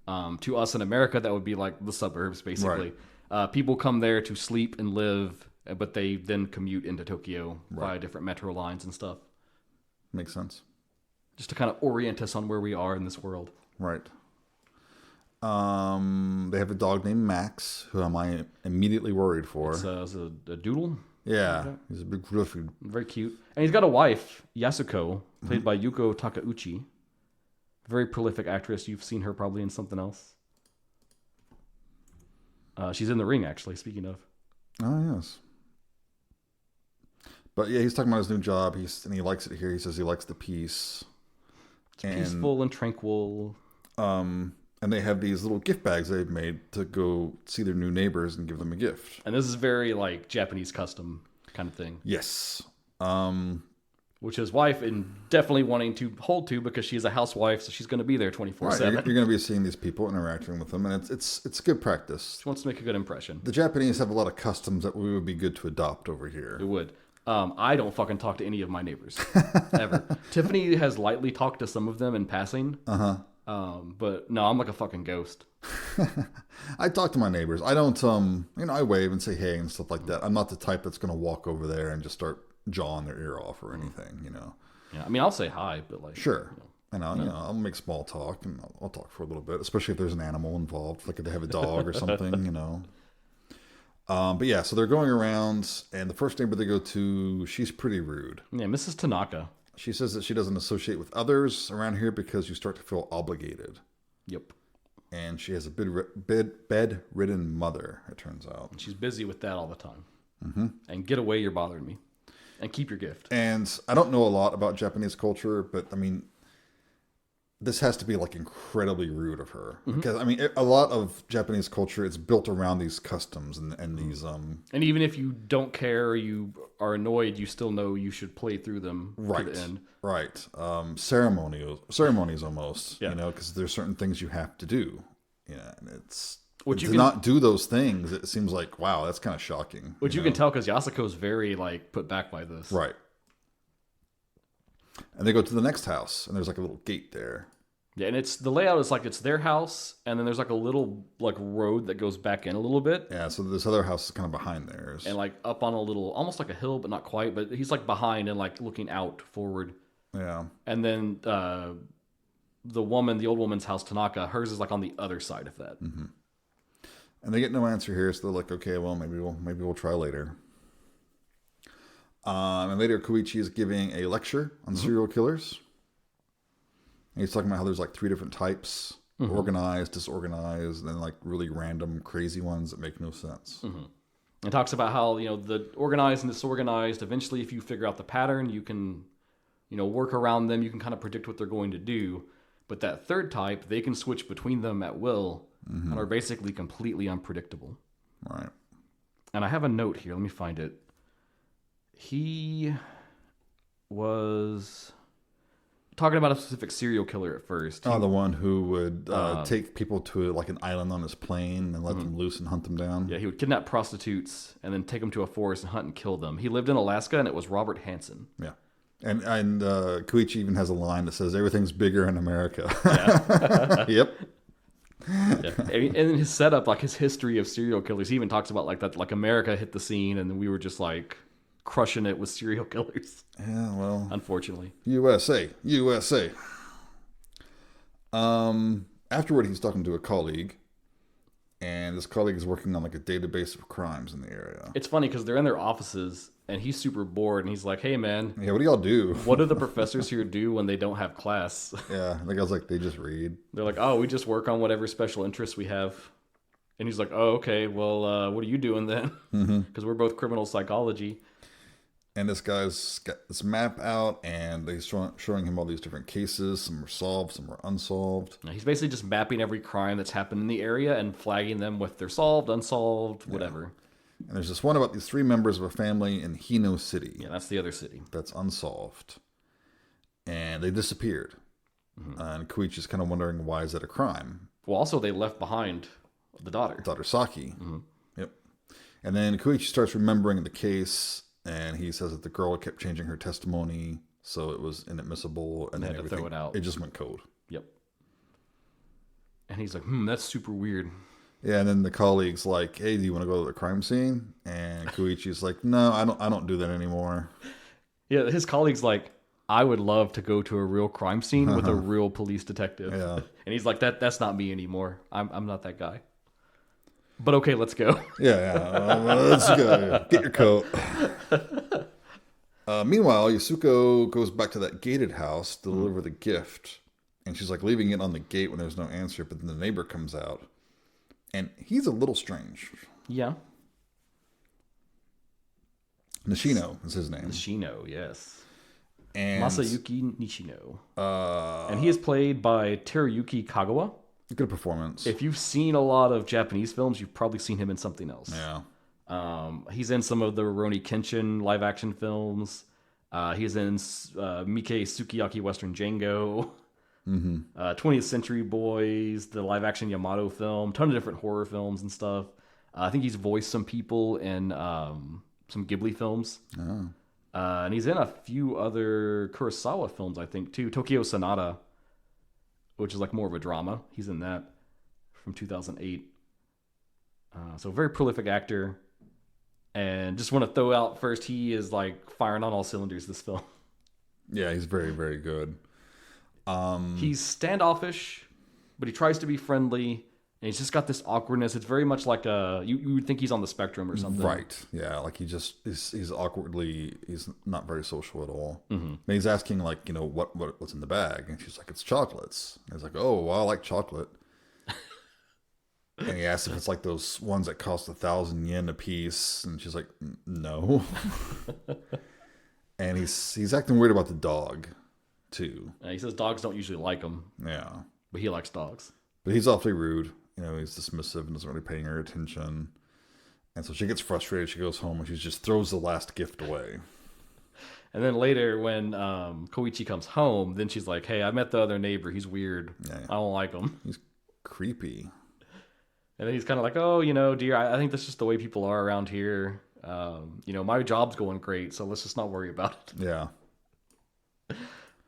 Speaker 1: To us in America, that would be like the suburbs, basically. Right. People come there to sleep and live, but they then commute into Tokyo via different metro lines and stuff.
Speaker 2: Makes sense.
Speaker 1: Just to kind of orient us on where we are in this world.
Speaker 2: Right. They have a dog named Max, who I immediately worried for.
Speaker 1: It's a doodle.
Speaker 2: Yeah, he's a big fluffy.
Speaker 1: Very cute. And he's got a wife, Yasuko, played by Yuko Takeuchi. Very prolific actress. You've seen her probably in something else. She's in The Ring, actually, speaking of.
Speaker 2: Oh, yes. But yeah, he's talking about his new job. And he likes it here. He says he likes the peace.
Speaker 1: It's peaceful and tranquil.
Speaker 2: And they have these little gift bags they've made to go see their new neighbors and give them a gift.
Speaker 1: And this is very like Japanese custom kind of thing.
Speaker 2: Yes.
Speaker 1: Which his wife and definitely wanting to hold to because she's a housewife, so she's going to be there 24/7.
Speaker 2: Right. You're going to be seeing these people, interacting with them, and it's good practice.
Speaker 1: She wants to make a good impression.
Speaker 2: The Japanese have a lot of customs that we would be good to adopt over here.
Speaker 1: It would. I don't fucking talk to any of my neighbors ever. Tiffany has lightly talked to some of them in passing. But no, I'm like a fucking ghost.
Speaker 2: I talk to my neighbors. I don't, I wave and say hey and stuff like that. I'm not the type that's going to walk over there and just start jawing their ear off or anything,
Speaker 1: Yeah, I mean, I'll say hi, but like...
Speaker 2: Sure. I'll make small talk and I'll talk for a little bit, especially if there's an animal involved, like if they have a dog or something, But yeah, so they're going around, and the first neighbor they go to, she's pretty rude.
Speaker 1: Yeah, Mrs. Tanaka.
Speaker 2: She says that she doesn't associate with others around here because you start to feel obligated.
Speaker 1: Yep.
Speaker 2: And she has a bedridden mother, it turns out.
Speaker 1: And she's busy with that all the time. Mm-hmm. And get away, you're bothering me. And keep your gift.
Speaker 2: And I don't know a lot about Japanese culture, but I mean, this has to be like incredibly rude of her. Mm-hmm. Because I mean, a lot of Japanese culture, it's built around these customs and these... And
Speaker 1: even if you don't care or you are annoyed, you still know you should play through them to the end.
Speaker 2: Right. Ceremonies almost, because there's certain things you have to do. And it's... not do those things, it seems like, wow, that's kind of shocking.
Speaker 1: Which you can tell because Yasuko's very, put back by this.
Speaker 2: Right. And they go to the next house, and there's like a little gate there.
Speaker 1: Yeah, and it's the layout is like it's their house, and then there's like a little like road that goes back in a little bit,
Speaker 2: Yeah, so this other house is kind of behind theirs.
Speaker 1: and like up on a little, almost like a hill, but not quite. But he's like behind and like looking out forward.
Speaker 2: Yeah.
Speaker 1: And then the old woman's house, Tanaka, hers is like on the other side of that.
Speaker 2: Mm-hmm. And they get no answer here, so they're like, okay, well, maybe we'll try later. And later, Koichi is giving a lecture on serial killers. And he's talking about how there's like 3 different types: organized, disorganized, and then like really random, crazy ones that make no sense.
Speaker 1: And talks about how the organized and disorganized. Eventually, if you figure out the pattern, you can work around them. You can kind of predict what they're going to do. But that third type, they can switch between them at will and are basically completely unpredictable.
Speaker 2: Right.
Speaker 1: And I have a note here. Let me find it. He was talking about a specific serial killer at first.
Speaker 2: The one who would take people to like an island on his plane and let them loose and hunt them down.
Speaker 1: Yeah, he would kidnap prostitutes and then take them to a forest and hunt and kill them. He lived in Alaska, and it was Robert Hansen.
Speaker 2: Yeah. And Koichi even has a line that says, "Everything's bigger in America."
Speaker 1: Yeah.
Speaker 2: Yep.
Speaker 1: Yeah. And in his setup, like his history of serial killers, he even talks about like that, like America hit the scene, and then we were just like crushing it with serial killers.
Speaker 2: Yeah, well,
Speaker 1: Unfortunately.
Speaker 2: USA. Afterward, he's talking to a colleague, and this colleague is working on like a database of crimes in the area.
Speaker 1: It's funny because they're in their offices, and he's super bored, and he's like, "Hey, man,
Speaker 2: Yeah, what do y'all do?
Speaker 1: what do the professors here do when they don't have class?"
Speaker 2: Yeah, the guy's like, they just read.
Speaker 1: They're like, "Oh, we just work on whatever special interests we have." And he's like, "Oh, okay. Well, what are you doing then?" Because we're both criminal psychology.
Speaker 2: And this guy's got this map out, and they're showing him all these different cases. Some were solved, some were unsolved.
Speaker 1: He's basically just mapping every crime that's happened in the area and flagging them with they're solved, unsolved, whatever.
Speaker 2: And there's this one about these 3 members of a family in Hino City.
Speaker 1: Yeah, that's the other city.
Speaker 2: That's unsolved. And they disappeared. And Koichi's kind of wondering, why is that a crime?
Speaker 1: Well, also, they left behind the daughter.
Speaker 2: Saki. Yep. And then Koichi starts remembering the case, and he says that the girl kept changing her testimony, so it was inadmissible, and
Speaker 1: They
Speaker 2: then
Speaker 1: had to
Speaker 2: everything,
Speaker 1: throw it out.
Speaker 2: It just went cold.
Speaker 1: Yep. And he's like, that's super weird.
Speaker 2: Yeah, and then the colleague's like, "Hey, do you want to go to the crime scene?" And Koichi's like, "No, I don't do that anymore."
Speaker 1: Yeah, his colleague's like, "I would love to go to a real crime scene with a real police detective."
Speaker 2: Yeah.
Speaker 1: And he's like, that's not me anymore. I'm not that guy. But okay, let's go.
Speaker 2: Yeah, let's go. Get your coat. Meanwhile, Yasuko goes back to that gated house to deliver the gift. And she's like leaving it on the gate when there's no answer. But then the neighbor comes out. And he's a little strange.
Speaker 1: Yeah.
Speaker 2: Nishino is his name.
Speaker 1: Nishino, yes.
Speaker 2: And
Speaker 1: Masayuki Nishino. And he is played by Teruyuki Kagawa.
Speaker 2: good performance.
Speaker 1: If you've seen a lot of Japanese films, you've probably seen him in something else.
Speaker 2: Yeah.
Speaker 1: He's in some of the Rurouni Kenshin live action films. He's in Mike Sukiyaki Western Django. 20th Century Boys, the live action Yamato film, ton of different horror films and stuff. I think he's voiced some people in some Ghibli films. And he's in a few other Kurosawa films, I think, too. Tokyo Sonata, which is like more of a drama. He's in that from 2008. So very prolific actor. And just want to throw out first, he is like firing on all cylinders this film.
Speaker 2: Yeah, he's very, very good.
Speaker 1: He's standoffish, but he tries to be friendly, and he's just got this awkwardness. It's very much like you would think he's on the spectrum or something.
Speaker 2: Right. Yeah, like he's awkwardly, he's not very social at all. And he's asking like, what's in the bag? And she's like, it's chocolates. And he's like, oh, well, I like chocolate. And he asks if it's like those ones that cost 1,000 yen a piece. And she's like, no. And he's acting weird about the dog too.
Speaker 1: He says dogs don't usually like him.
Speaker 2: Yeah.
Speaker 1: But he likes dogs.
Speaker 2: But he's awfully rude. He's dismissive and doesn't really paying her attention. And so she gets frustrated. She goes home and she just throws the last gift away.
Speaker 1: And then later when Koichi comes home, then she's like, hey, I met the other neighbor. He's weird.
Speaker 2: Yeah.
Speaker 1: I don't like him.
Speaker 2: He's creepy.
Speaker 1: And then he's kind of like, oh, dear, I think that's just the way people are around here. My job's going great, so let's just not worry about it.
Speaker 2: Yeah.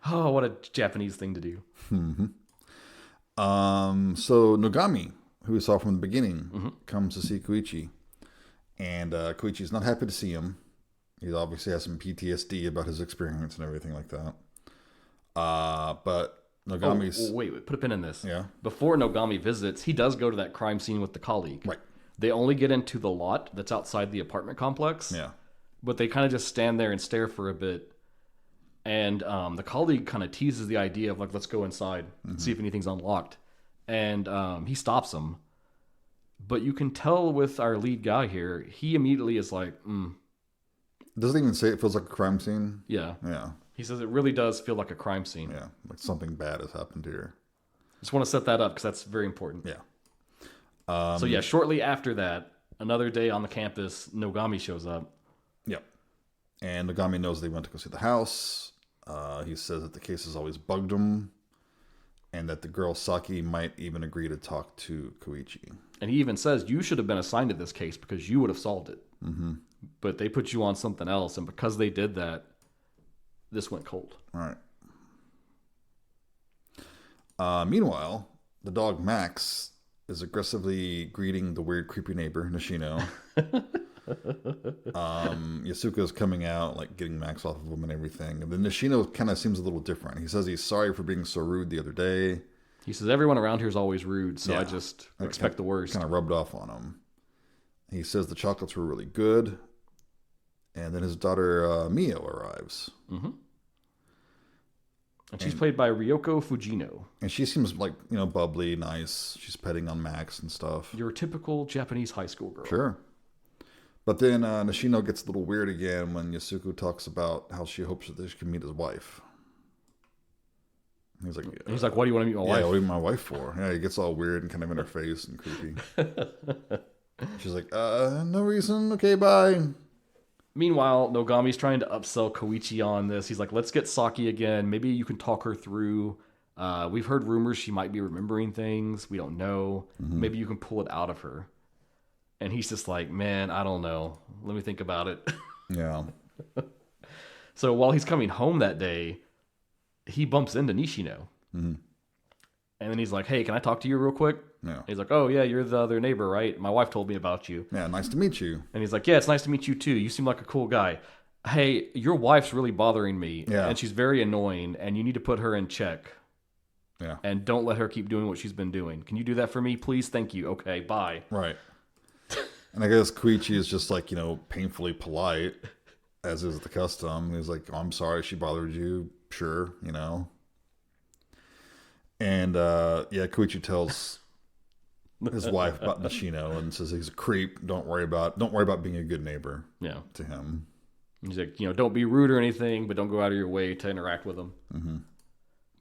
Speaker 1: Oh, what a Japanese thing to do.
Speaker 2: So Nogami, who we saw from the beginning, comes to see Koichi. And Koichi's not happy to see him. He obviously has some PTSD about his experience and everything like that. But Nogami's...
Speaker 1: Oh, wait, put a pin in this.
Speaker 2: Yeah.
Speaker 1: Before Nogami visits, he does go to that crime scene with the colleague.
Speaker 2: Right.
Speaker 1: They only get into the lot that's outside the apartment complex.
Speaker 2: Yeah.
Speaker 1: But they kind of just stand there and stare for a bit. And the colleague kind of teases the idea of, like, let's go inside and see if anything's unlocked. And he stops him. But you can tell with our lead guy here, he immediately is like,
Speaker 2: Doesn't even say it feels like a crime scene.
Speaker 1: Yeah.
Speaker 2: Yeah.
Speaker 1: He says it really does feel like a crime scene.
Speaker 2: Yeah. Like something bad has happened here.
Speaker 1: Just want to set that up because that's very important.
Speaker 2: Yeah.
Speaker 1: So yeah, shortly after that, another day on the campus, Nogami shows up.
Speaker 2: Yep. And Nogami knows they went to go see the house. He says that the case has always bugged him. And that the girl Saki might even agree to talk to Koichi.
Speaker 1: And he even says, you should have been assigned to this case because you would have solved it. Mm-hmm. But they put you on something else. And because they did that, this went cold.
Speaker 2: All right. Meanwhile, the dog Max is aggressively greeting the weird, creepy neighbor, Nishino. Yasuko's coming out, like getting Max off of him and everything. And then Nishino kind of seems a little different. He says he's sorry for being so rude the other day.
Speaker 1: He says, everyone around here is always rude, so I just expect the worst.
Speaker 2: Kind of rubbed off on him. He says the chocolates were really good. And then his daughter Mio arrives.
Speaker 1: Mm-hmm. And she's played by Ryoko Fujino.
Speaker 2: And she seems like, bubbly, nice. She's petting on Max and stuff.
Speaker 1: Your typical Japanese high school girl.
Speaker 2: Sure. But then Nishino gets a little weird again when Yasuko talks about how she hopes that she can meet his wife. He's like,
Speaker 1: why do you want to meet my wife?
Speaker 2: Yeah, what are you my wife for? Yeah, he gets all weird and kind of in her face and creepy. She's like, no reason. Okay, bye.
Speaker 1: Meanwhile, Nogami's trying to upsell Koichi on this. He's like, let's get Saki again. Maybe you can talk her through. We've heard rumors she might be remembering things. We don't know. Mm-hmm. Maybe you can pull it out of her. And he's just like, man, I don't know. Let me think about it.
Speaker 2: Yeah.
Speaker 1: So while he's coming home that day, he bumps into Nishino. Mm-hmm. And then he's like, hey, can I talk to you real quick?
Speaker 2: Yeah.
Speaker 1: He's like, oh, yeah, you're the other neighbor, right? My wife told me about you.
Speaker 2: Yeah, nice to meet you.
Speaker 1: And he's like, yeah, it's nice to meet you, too. You seem like a cool guy. Hey, your wife's really bothering me.
Speaker 2: Yeah.
Speaker 1: And she's very annoying, and you need to put her in check.
Speaker 2: Yeah.
Speaker 1: And don't let her keep doing what she's been doing. Can you do that for me, please? Thank you. Okay, bye.
Speaker 2: Right. And I guess Koichi is just like, painfully polite, as is the custom. He's like, oh, I'm sorry she bothered you. Sure, And, Koichi tells his wife about Nishino and says he's a creep. Don't worry about being a good neighbor to him.
Speaker 1: He's like, don't be rude or anything, but don't go out of your way to interact with him. Mm-hmm.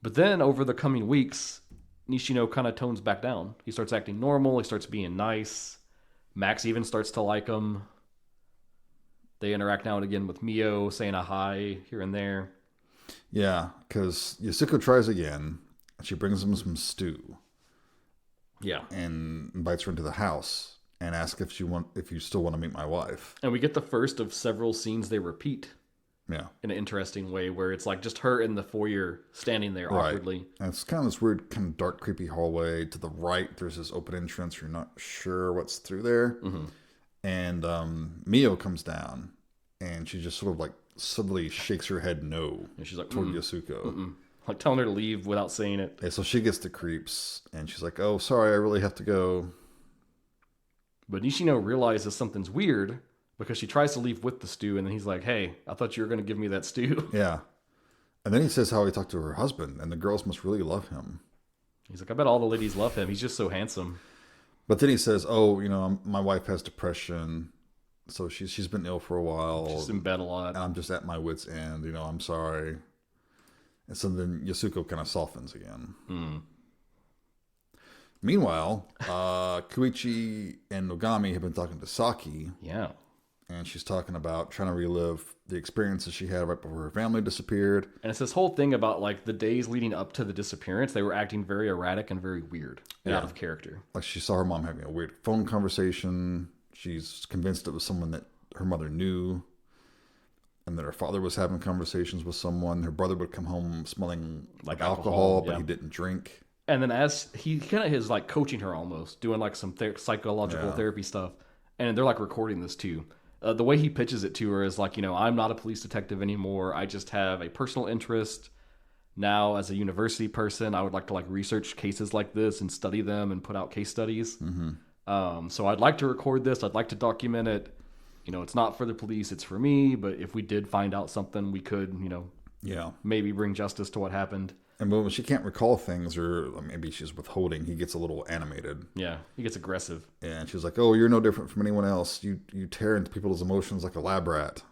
Speaker 1: But then over the coming weeks, Nishino kind of tones back down. He starts acting normal. He starts being nice. Max even starts to like him. They interact now and again with Mio, saying a hi here and there.
Speaker 2: Yeah, because Yasuko tries again. She brings him some stew.
Speaker 1: Yeah.
Speaker 2: And invites her into the house and asks if you still want to meet my wife.
Speaker 1: And we get the first of several scenes they repeat.
Speaker 2: Yeah.
Speaker 1: In an interesting way where it's like just her in the foyer standing there awkwardly.
Speaker 2: And it's kind of this weird, kind of dark, creepy hallway. To the right, there's this open entrance. You're not sure what's through there. Mm-hmm. And Mio comes down and she just sort of like suddenly shakes her head no.
Speaker 1: And she's like,
Speaker 2: toward Yasuko.
Speaker 1: Mm-mm. Like telling her to leave without saying it.
Speaker 2: And so she gets the creeps and she's like, oh, sorry, I really have to go.
Speaker 1: But Nishino realizes something's weird because she tries to leave with the stew, and then he's like, hey, I thought you were going to give me that stew.
Speaker 2: Yeah. And then he says how he talked to her husband, and the girls must really love him.
Speaker 1: He's like, I bet all the ladies love him. He's just so handsome.
Speaker 2: But then he says, oh, my wife has depression, so she's been ill for a while.
Speaker 1: She's in bed a lot.
Speaker 2: And I'm just at my wit's end, I'm sorry. And so then Yasuko kind of softens again. Mm. Meanwhile, Koichi and Nogami have been talking to Saki.
Speaker 1: Yeah.
Speaker 2: And she's talking about trying to relive the experiences she had right before her family disappeared.
Speaker 1: And it's this whole thing about like the days leading up to the disappearance. They were acting very erratic and very weird and out of character.
Speaker 2: Like she saw her mom having a weird phone conversation. She's convinced it was someone that her mother knew. And that her father was having conversations with someone. Her brother would come home smelling like alcohol, but he didn't drink.
Speaker 1: And then as he kind of is like coaching her almost, doing like some psychological therapy stuff. And they're like recording this too. The way he pitches it to her is like, I'm not a police detective anymore. I just have a personal interest. Now, as a university person, I would like to like research cases like this and study them and put out case studies. So I'd like to record this. I'd like to document it. It's not for the police. It's for me. But if we did find out something, we could, maybe bring justice to what happened.
Speaker 2: And when she can't recall things, or maybe she's withholding, he gets a little animated.
Speaker 1: Yeah, he gets aggressive.
Speaker 2: Yeah, and she's like, "Oh, you're no different from anyone else. You tear into people's emotions like a lab rat."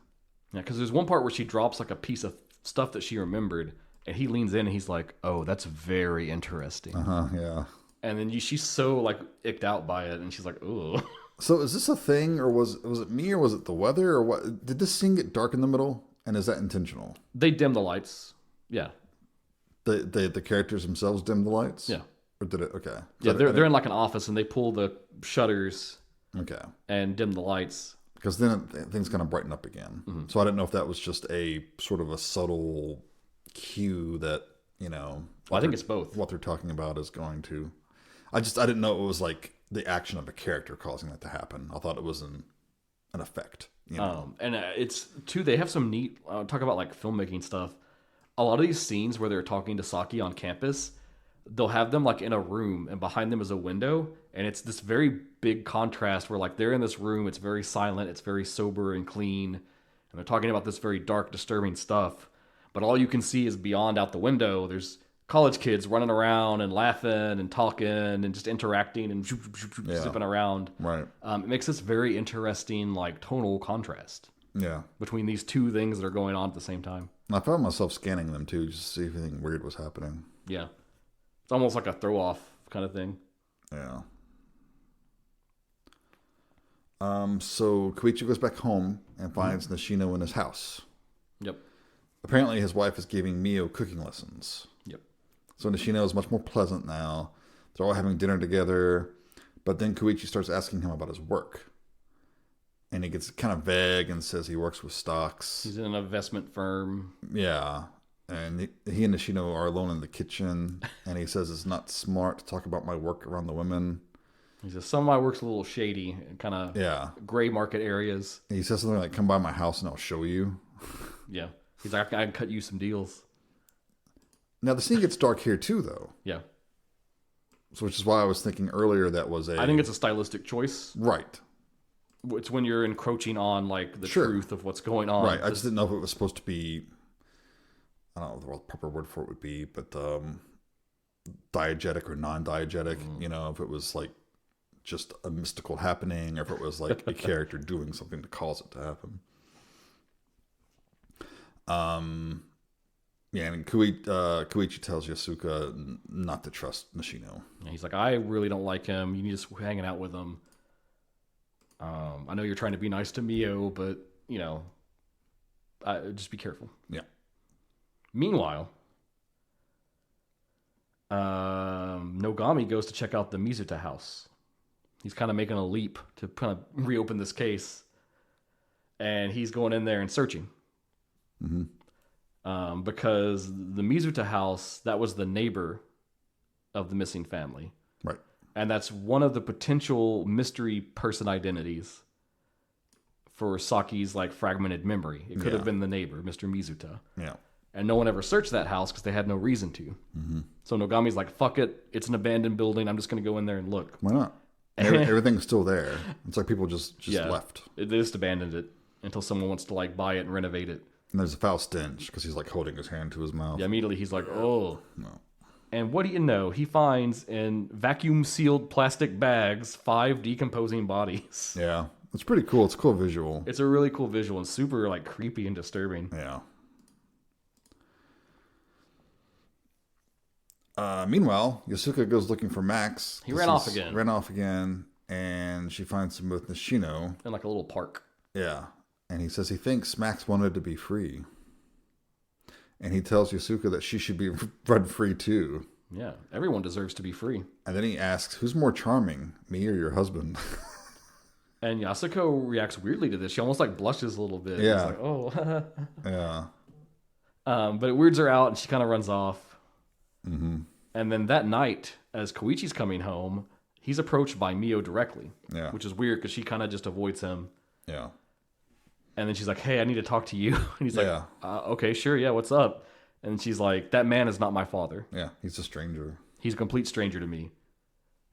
Speaker 1: Yeah, because there's one part where she drops like a piece of stuff that she remembered, and he leans in and he's like, "Oh, that's very interesting."
Speaker 2: Yeah.
Speaker 1: And then she's so like icked out by it, and she's like, "Ooh."
Speaker 2: So is this a thing, or was it me, or was it the weather, or what? Did this scene get dark in the middle, and is that intentional?
Speaker 1: They dim the lights. Yeah.
Speaker 2: The characters themselves dim the lights?
Speaker 1: Yeah.
Speaker 2: Or did it? Okay.
Speaker 1: Yeah, they're in like an office and they pull the shutters.
Speaker 2: Okay.
Speaker 1: And dim the lights.
Speaker 2: Because then things kind of brighten up again. So I didn't know if that was just a sort of a subtle cue that,
Speaker 1: Well, I think it's both.
Speaker 2: What they're talking about is going to. I didn't know it was like the action of a character causing that to happen. I thought it was an effect.
Speaker 1: And it's too. They have some neat talk about like filmmaking stuff. A lot of these scenes where they're talking to Saki on campus, they'll have them like in a room and behind them is a window. And it's this very big contrast where like they're in this room. It's very silent. It's very sober and clean. And they're talking about this very dark, disturbing stuff. But all you can see is beyond out the window. There's college kids running around and laughing and talking and just interacting and zipping around.
Speaker 2: Right.
Speaker 1: It makes this very interesting like tonal contrast.
Speaker 2: Yeah.
Speaker 1: Between these two things that are going on at the same time.
Speaker 2: I found myself scanning them too, just to see if anything weird was happening.
Speaker 1: Yeah. It's almost like a throw off kind of thing.
Speaker 2: Yeah. So Koichi goes back home and finds Nishino in his house.
Speaker 1: Yep.
Speaker 2: Apparently his wife is giving Mio cooking lessons.
Speaker 1: Yep.
Speaker 2: So Nishino is much more pleasant now. They're all having dinner together. But then Koichi starts asking him about his work. And he gets kind of vague and says he works with stocks.
Speaker 1: He's in an investment firm.
Speaker 2: Yeah. And he and Nishino are alone in the kitchen. And he says it's not smart to talk about my work around the women.
Speaker 1: He says some of my work's a little shady and kind of gray market areas.
Speaker 2: And he says something like, "Come by my house and I'll show you."
Speaker 1: Yeah. He's like, I can cut you some deals.
Speaker 2: Now the scene gets dark here too, though.
Speaker 1: Yeah.
Speaker 2: So which is why I was thinking earlier that was
Speaker 1: I think it's a stylistic choice.
Speaker 2: Right.
Speaker 1: It's when you're encroaching on like the truth of what's going on.
Speaker 2: Right. I just didn't know if it was supposed to be, I don't know what the proper word for it would be, but diegetic or non-diegetic. If it was like just a mystical happening, or if it was like a character doing something to cause it to happen. Yeah, and Koichi tells Yasuka not to trust Nishino.
Speaker 1: Yeah, he's like, I really don't like him. You need to hanging out with him. I know you're trying to be nice to Mio, but, just be careful.
Speaker 2: Yeah.
Speaker 1: Meanwhile, Nogami goes to check out the Mizuta house. He's kind of making a leap to kind of reopen this case. And he's going in there and searching.
Speaker 2: Mm-hmm.
Speaker 1: Because the Mizuta house, that was the neighbor of the missing family.
Speaker 2: Right.
Speaker 1: And that's one of the potential mystery person identities for Saki's like fragmented memory. It could have been the neighbor, Mr. Mizuta.
Speaker 2: Yeah.
Speaker 1: And no one ever searched that house because they had no reason to.
Speaker 2: Mm-hmm.
Speaker 1: So Nogami's like, fuck it. It's an abandoned building. I'm just going to go in there and look.
Speaker 2: Why not? Everything's still there. It's like people just left.
Speaker 1: They just abandoned it until someone wants to like buy it and renovate it.
Speaker 2: And there's a foul stench because he's like holding his hand to his mouth.
Speaker 1: Yeah, immediately he's like, oh.
Speaker 2: No.
Speaker 1: And what do you know? He finds in vacuum-sealed plastic bags 5 decomposing bodies.
Speaker 2: Yeah. It's pretty cool. It's a cool visual.
Speaker 1: It's a really cool visual and super like creepy and disturbing.
Speaker 2: Yeah. Meanwhile, Yasuka goes looking for Max.
Speaker 1: He ran off again.
Speaker 2: And she finds him with Nishino.
Speaker 1: In like a little park.
Speaker 2: Yeah. And he says he thinks Max wanted to be free. And he tells Yasuka that she should be run free too.
Speaker 1: Yeah, everyone deserves to be free.
Speaker 2: And then he asks, who's more charming, me or your husband?
Speaker 1: And Yasuko reacts weirdly to this. She almost like blushes a little bit.
Speaker 2: Yeah.
Speaker 1: It's like, oh.
Speaker 2: Yeah.
Speaker 1: But it weirds her out and she kind of runs off.
Speaker 2: Mm-hmm.
Speaker 1: And then that night, as Koichi's coming home, he's approached by Mio directly.
Speaker 2: Yeah.
Speaker 1: Which is weird because she kind of just avoids him.
Speaker 2: Yeah.
Speaker 1: And then she's like, hey, I need to talk to you. And he's like,
Speaker 2: Yeah.
Speaker 1: Okay, sure. Yeah, what's up? And she's like, that man is not my father.
Speaker 2: Yeah. He's a stranger.
Speaker 1: He's a complete stranger to me.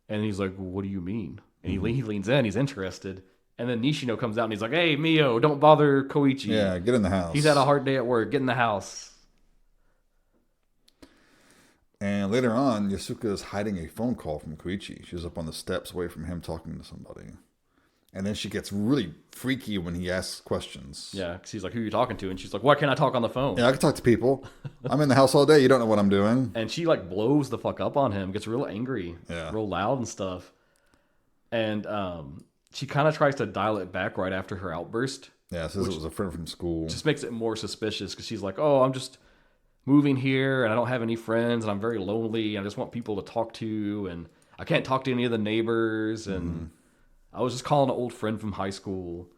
Speaker 1: And he's like, well, what do you mean? And he leans in. He's interested. And then Nishino comes out and he's like, hey, Mio, don't bother Koichi.
Speaker 2: Yeah, get in the house.
Speaker 1: He's had a hard day at work. Get in the house.
Speaker 2: And later on, Yasuka is hiding a phone call from Koichi. She's up on the steps away from him talking to somebody. And then she gets really freaky when he asks questions.
Speaker 1: Yeah, because he's like, who are you talking to? And she's like, why can't I talk on the phone?
Speaker 2: Yeah, I can talk to people. I'm in the house all day. You don't know what I'm doing.
Speaker 1: And she like blows the fuck up on him, gets real angry, real loud and stuff. And she kind of tries to dial it back right after her outburst.
Speaker 2: Yeah, says it was a friend from school.
Speaker 1: Just makes it more suspicious because she's like, oh, I'm just moving here and I don't have any friends and I'm very lonely. And I just want people to talk to and I can't talk to any of the neighbors. And I was just calling an old friend from high school.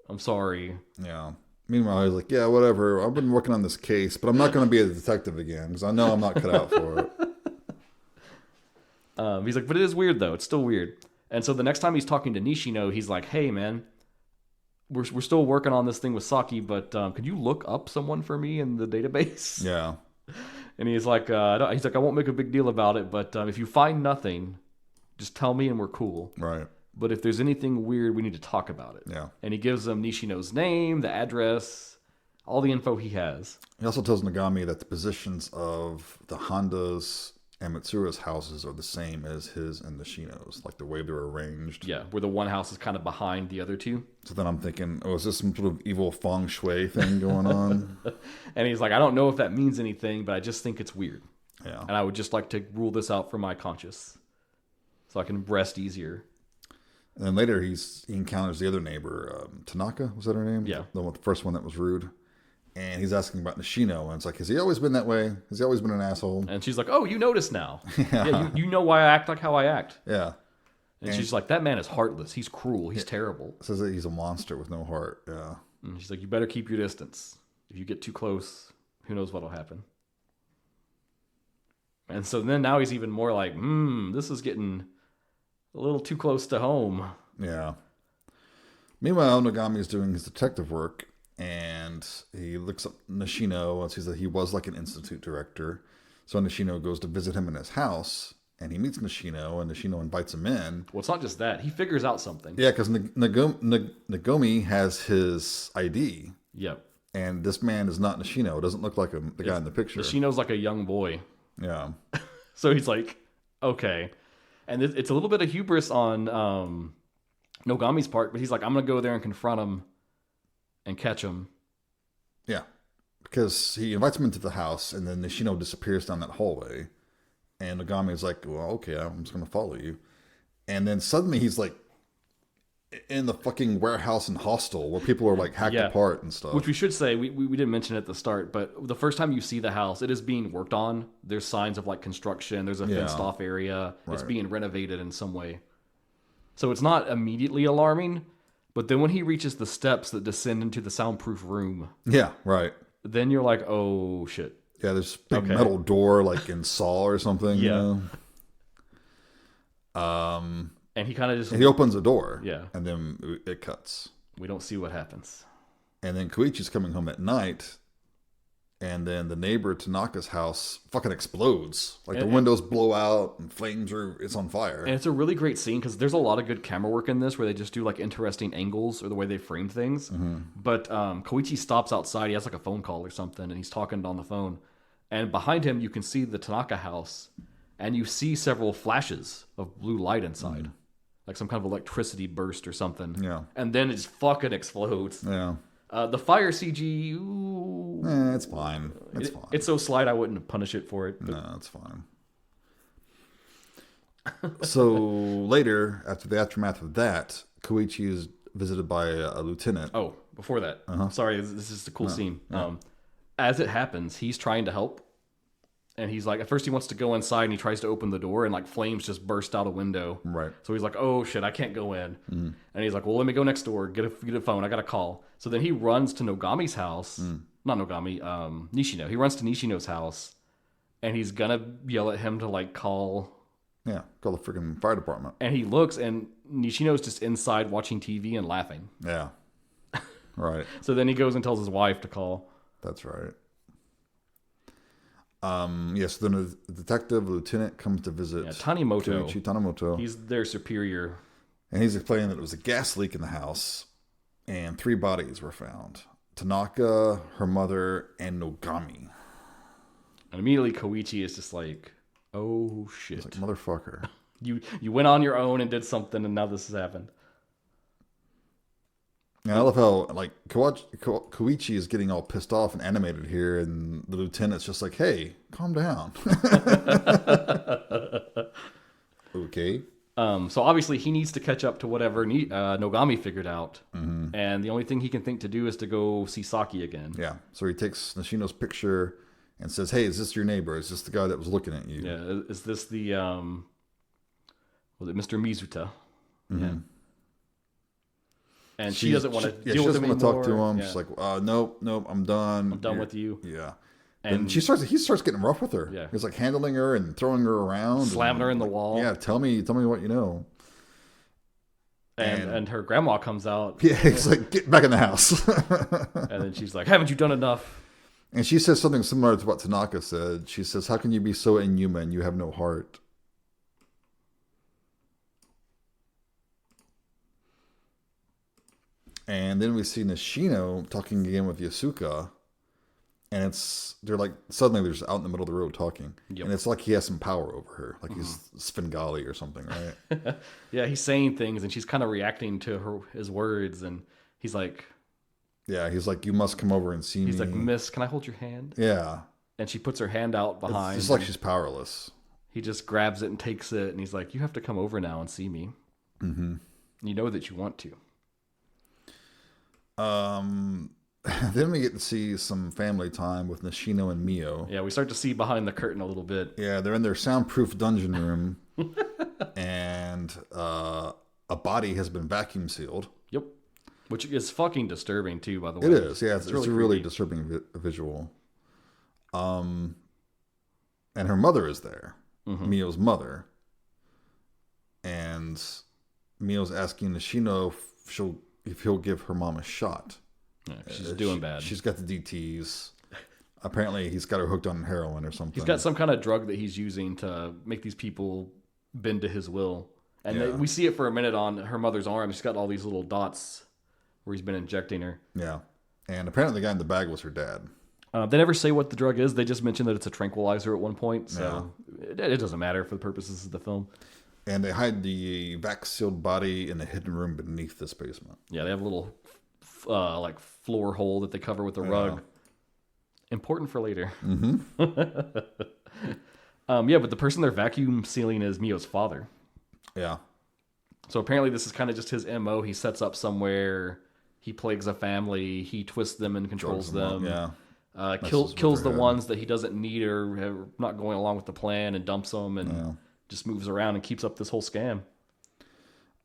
Speaker 1: I'm sorry.
Speaker 2: Yeah. Meanwhile, he's like, yeah, whatever. I've been working on this case, but I'm not going to be a detective again because I know I'm not cut out for it.
Speaker 1: He's like, but it is weird though. It's still weird. And so the next time he's talking to Nishino, he's like, hey, man, we're still working on this thing with Saki, but could you look up someone for me in the database?
Speaker 2: Yeah.
Speaker 1: And he's like, I won't make a big deal about it, but if you find nothing, just tell me and we're cool.
Speaker 2: Right.
Speaker 1: But if there's anything weird, we need to talk about it.
Speaker 2: Yeah.
Speaker 1: And he gives them Nishino's name, the address, all the info he has.
Speaker 2: He also tells Nagami that the positions of the Honda's and Mitsura's houses are the same as his and Nishino's, like the way they're arranged.
Speaker 1: Yeah, where the one house is kind of behind the other two.
Speaker 2: So then I'm thinking, oh, is this some sort of evil feng shui thing going on?
Speaker 1: And he's like, I don't know if that means anything, but I just think it's weird.
Speaker 2: Yeah.
Speaker 1: And I would just like to rule this out for my conscience so I can rest easier.
Speaker 2: And then later he encounters the other neighbor, Tanaka, was that her name?
Speaker 1: Yeah.
Speaker 2: The first one that was rude. And he's asking about Nishino, and it's like, has he always been that way? Has he always been an asshole?
Speaker 1: And she's like, oh, you notice now.
Speaker 2: Yeah.
Speaker 1: You know why I act like how I act.
Speaker 2: Yeah.
Speaker 1: And she's like, that man is heartless. He's cruel. He's terrible.
Speaker 2: Says that he's a monster with no heart. Yeah.
Speaker 1: And she's like, you better keep your distance. If you get too close, who knows what'll happen. And so then now he's even more like, this is getting a little too close to home.
Speaker 2: Yeah. Meanwhile, Nagami is doing his detective work, and he looks up Nishino and sees that he was like an institute director. So Nishino goes to visit him in his house, and he meets Nishino, and Nishino invites him in.
Speaker 1: Well, it's not just that. He figures out something.
Speaker 2: Yeah, because Nagomi has his ID.
Speaker 1: Yep.
Speaker 2: And this man is not Nishino. It doesn't look like the guy in the picture.
Speaker 1: Nishino's like a young boy.
Speaker 2: Yeah.
Speaker 1: So he's like, okay. And it's a little bit of hubris on Nogami's part, but he's like, I'm going to go there and confront him and catch him.
Speaker 2: Yeah. Because he invites him into the house, and then Nishino disappears down that hallway. And Nogami's like, well, okay, I'm just going to follow you. And then suddenly he's like in the fucking warehouse and hostel where people are like hacked apart and stuff.
Speaker 1: Which we should say, we didn't mention it at the start, but the first time you see the house, it is being worked on. There's signs of like construction. There's a fenced off area. Right. It's being renovated in some way. So it's not immediately alarming, but then when he reaches the steps that descend into the soundproof room.
Speaker 2: Yeah, right.
Speaker 1: Then you're like, oh shit.
Speaker 2: Yeah, there's a big metal door like in Saw or something.
Speaker 1: Yeah.
Speaker 2: You know?
Speaker 1: And he kind of just...
Speaker 2: he opens the door.
Speaker 1: Yeah.
Speaker 2: And then it cuts.
Speaker 1: We don't see what happens.
Speaker 2: And then Koichi's coming home at night. And then the neighbor Tanaka's house fucking explodes. Like the windows blow out and flames it's on fire.
Speaker 1: And it's a really great scene because there's a lot of good camera work in this where they just do like interesting angles or the way they frame things. Mm-hmm. But Koichi stops outside. He has like a phone call or something and he's talking on the phone. And behind him, you can see the Tanaka house and you see several flashes of blue light inside. Mm-hmm. Like some kind of electricity burst or something.
Speaker 2: Yeah.
Speaker 1: And then it just fucking explodes.
Speaker 2: Yeah.
Speaker 1: The fire CG, ooh.
Speaker 2: It's fine. It's fine.
Speaker 1: It's so slight I wouldn't punish it for it. But...
Speaker 2: No, it's fine. So later, after the aftermath of that, Koichi is visited by a lieutenant.
Speaker 1: Oh, before that. Sorry, this is a cool scene.
Speaker 2: No.
Speaker 1: As it happens, he's trying to help. And he's like, at first he wants to go inside and he tries to open the door and like flames just burst out a window.
Speaker 2: Right.
Speaker 1: So he's like, oh shit, I can't go in. Mm-hmm. And he's like, well, let me go next door, get a phone, I got a call. So then he runs to Nogami's house. Not Nogami, Nishino. He runs to Nishino's house and he's gonna yell at him to like call.
Speaker 2: Yeah, call the freaking fire department.
Speaker 1: And he looks, and Nishino's just inside watching TV and laughing.
Speaker 2: Yeah, right.
Speaker 1: So then he goes and tells his wife to call.
Speaker 2: That's right. Yes, then a detective, lieutenant, comes to visit
Speaker 1: Tanimoto.
Speaker 2: Koichi Tanimoto.
Speaker 1: He's their superior.
Speaker 2: And he's explaining that it was a gas leak in the house, and 3 bodies were found. Tanaka, her mother, and Nogami.
Speaker 1: And immediately Koichi is just like, oh shit.
Speaker 2: He's like, motherfucker.
Speaker 1: You went on your own and did something, and now this has happened.
Speaker 2: And I love how like Koichi is getting all pissed off and animated here, and the lieutenant's just like, "Hey, calm down." Okay.
Speaker 1: So obviously he needs to catch up to whatever Nogami figured out, and the only thing he can think to do is to go see Saki again.
Speaker 2: Yeah. So he takes Nishino's picture and says, "Hey, is this your neighbor? Is this the guy that was looking at you?"
Speaker 1: Yeah. Is this the was it Mr. Mizuta?
Speaker 2: Mm-hmm.
Speaker 1: Yeah. And she doesn't want to deal with him anymore.
Speaker 2: She doesn't want to talk to him. Yeah. She's like, nope, I'm done.
Speaker 1: I'm done with you.
Speaker 2: Yeah.
Speaker 1: And
Speaker 2: he starts getting rough with her.
Speaker 1: Yeah.
Speaker 2: He's like handling her and throwing her around.
Speaker 1: Slamming her in the
Speaker 2: like,
Speaker 1: wall.
Speaker 2: Yeah, tell me what you know.
Speaker 1: And her grandma comes out.
Speaker 2: Yeah, he's like, get back in the house.
Speaker 1: And then she's like, haven't you done enough?
Speaker 2: And she says something similar to what Tanaka said. She says, how can you be so inhuman? You have no heart. And then we see Nishino talking again with Yasuka. And they're like, suddenly they're just out in the middle of the road talking. Yep. And it's like he has some power over her. Like he's Svengali or something, right?
Speaker 1: Yeah, he's saying things and she's kind of reacting to his words. And he's like...
Speaker 2: Yeah, he's like, you must come over and see me.
Speaker 1: He's like, miss, can I hold your hand?
Speaker 2: Yeah.
Speaker 1: And she puts her hand out behind.
Speaker 2: It's just like she's powerless.
Speaker 1: He just grabs it and takes it. And he's like, you have to come over now and see me.
Speaker 2: Mm-hmm.
Speaker 1: You know that you want to.
Speaker 2: Then we get to see some family time with Nishino and Mio.
Speaker 1: Yeah, we start to see behind the curtain a little bit.
Speaker 2: Yeah, they're in their soundproof dungeon room. And a body has been vacuum sealed.
Speaker 1: Yep. Which is fucking disturbing too, by the way.
Speaker 2: It is, yeah. It's
Speaker 1: really
Speaker 2: a really disturbing visual. And her mother is there. Mm-hmm. Mio's mother. And Mio's asking Nishino if he'll give her mom a shot.
Speaker 1: Yeah, she's doing bad.
Speaker 2: She's got the DTs. Apparently, he's got her hooked on heroin or something.
Speaker 1: He's got some kind of drug that he's using to make these people bend to his will. And we see it for a minute on her mother's arm. She's got all these little dots where he's been injecting her.
Speaker 2: Yeah. And apparently the guy in the bag was her dad.
Speaker 1: They never say what the drug is. They just mention that it's a tranquilizer at one point. So it doesn't matter for the purposes of the film. And
Speaker 2: they hide the vac-sealed body in a hidden room beneath this basement.
Speaker 1: Yeah, they have a little like floor hole that they cover with a rug. Important for later.
Speaker 2: Mm-hmm.
Speaker 1: But the person they're vacuum sealing is Mio's father.
Speaker 2: Yeah.
Speaker 1: So apparently this is kind of just his MO. He sets up somewhere. He plagues a family. He twists them and controls them.
Speaker 2: Yeah.
Speaker 1: Kills the ones that he doesn't need or are not going along with the plan and dumps them and just moves around and keeps up this whole scam.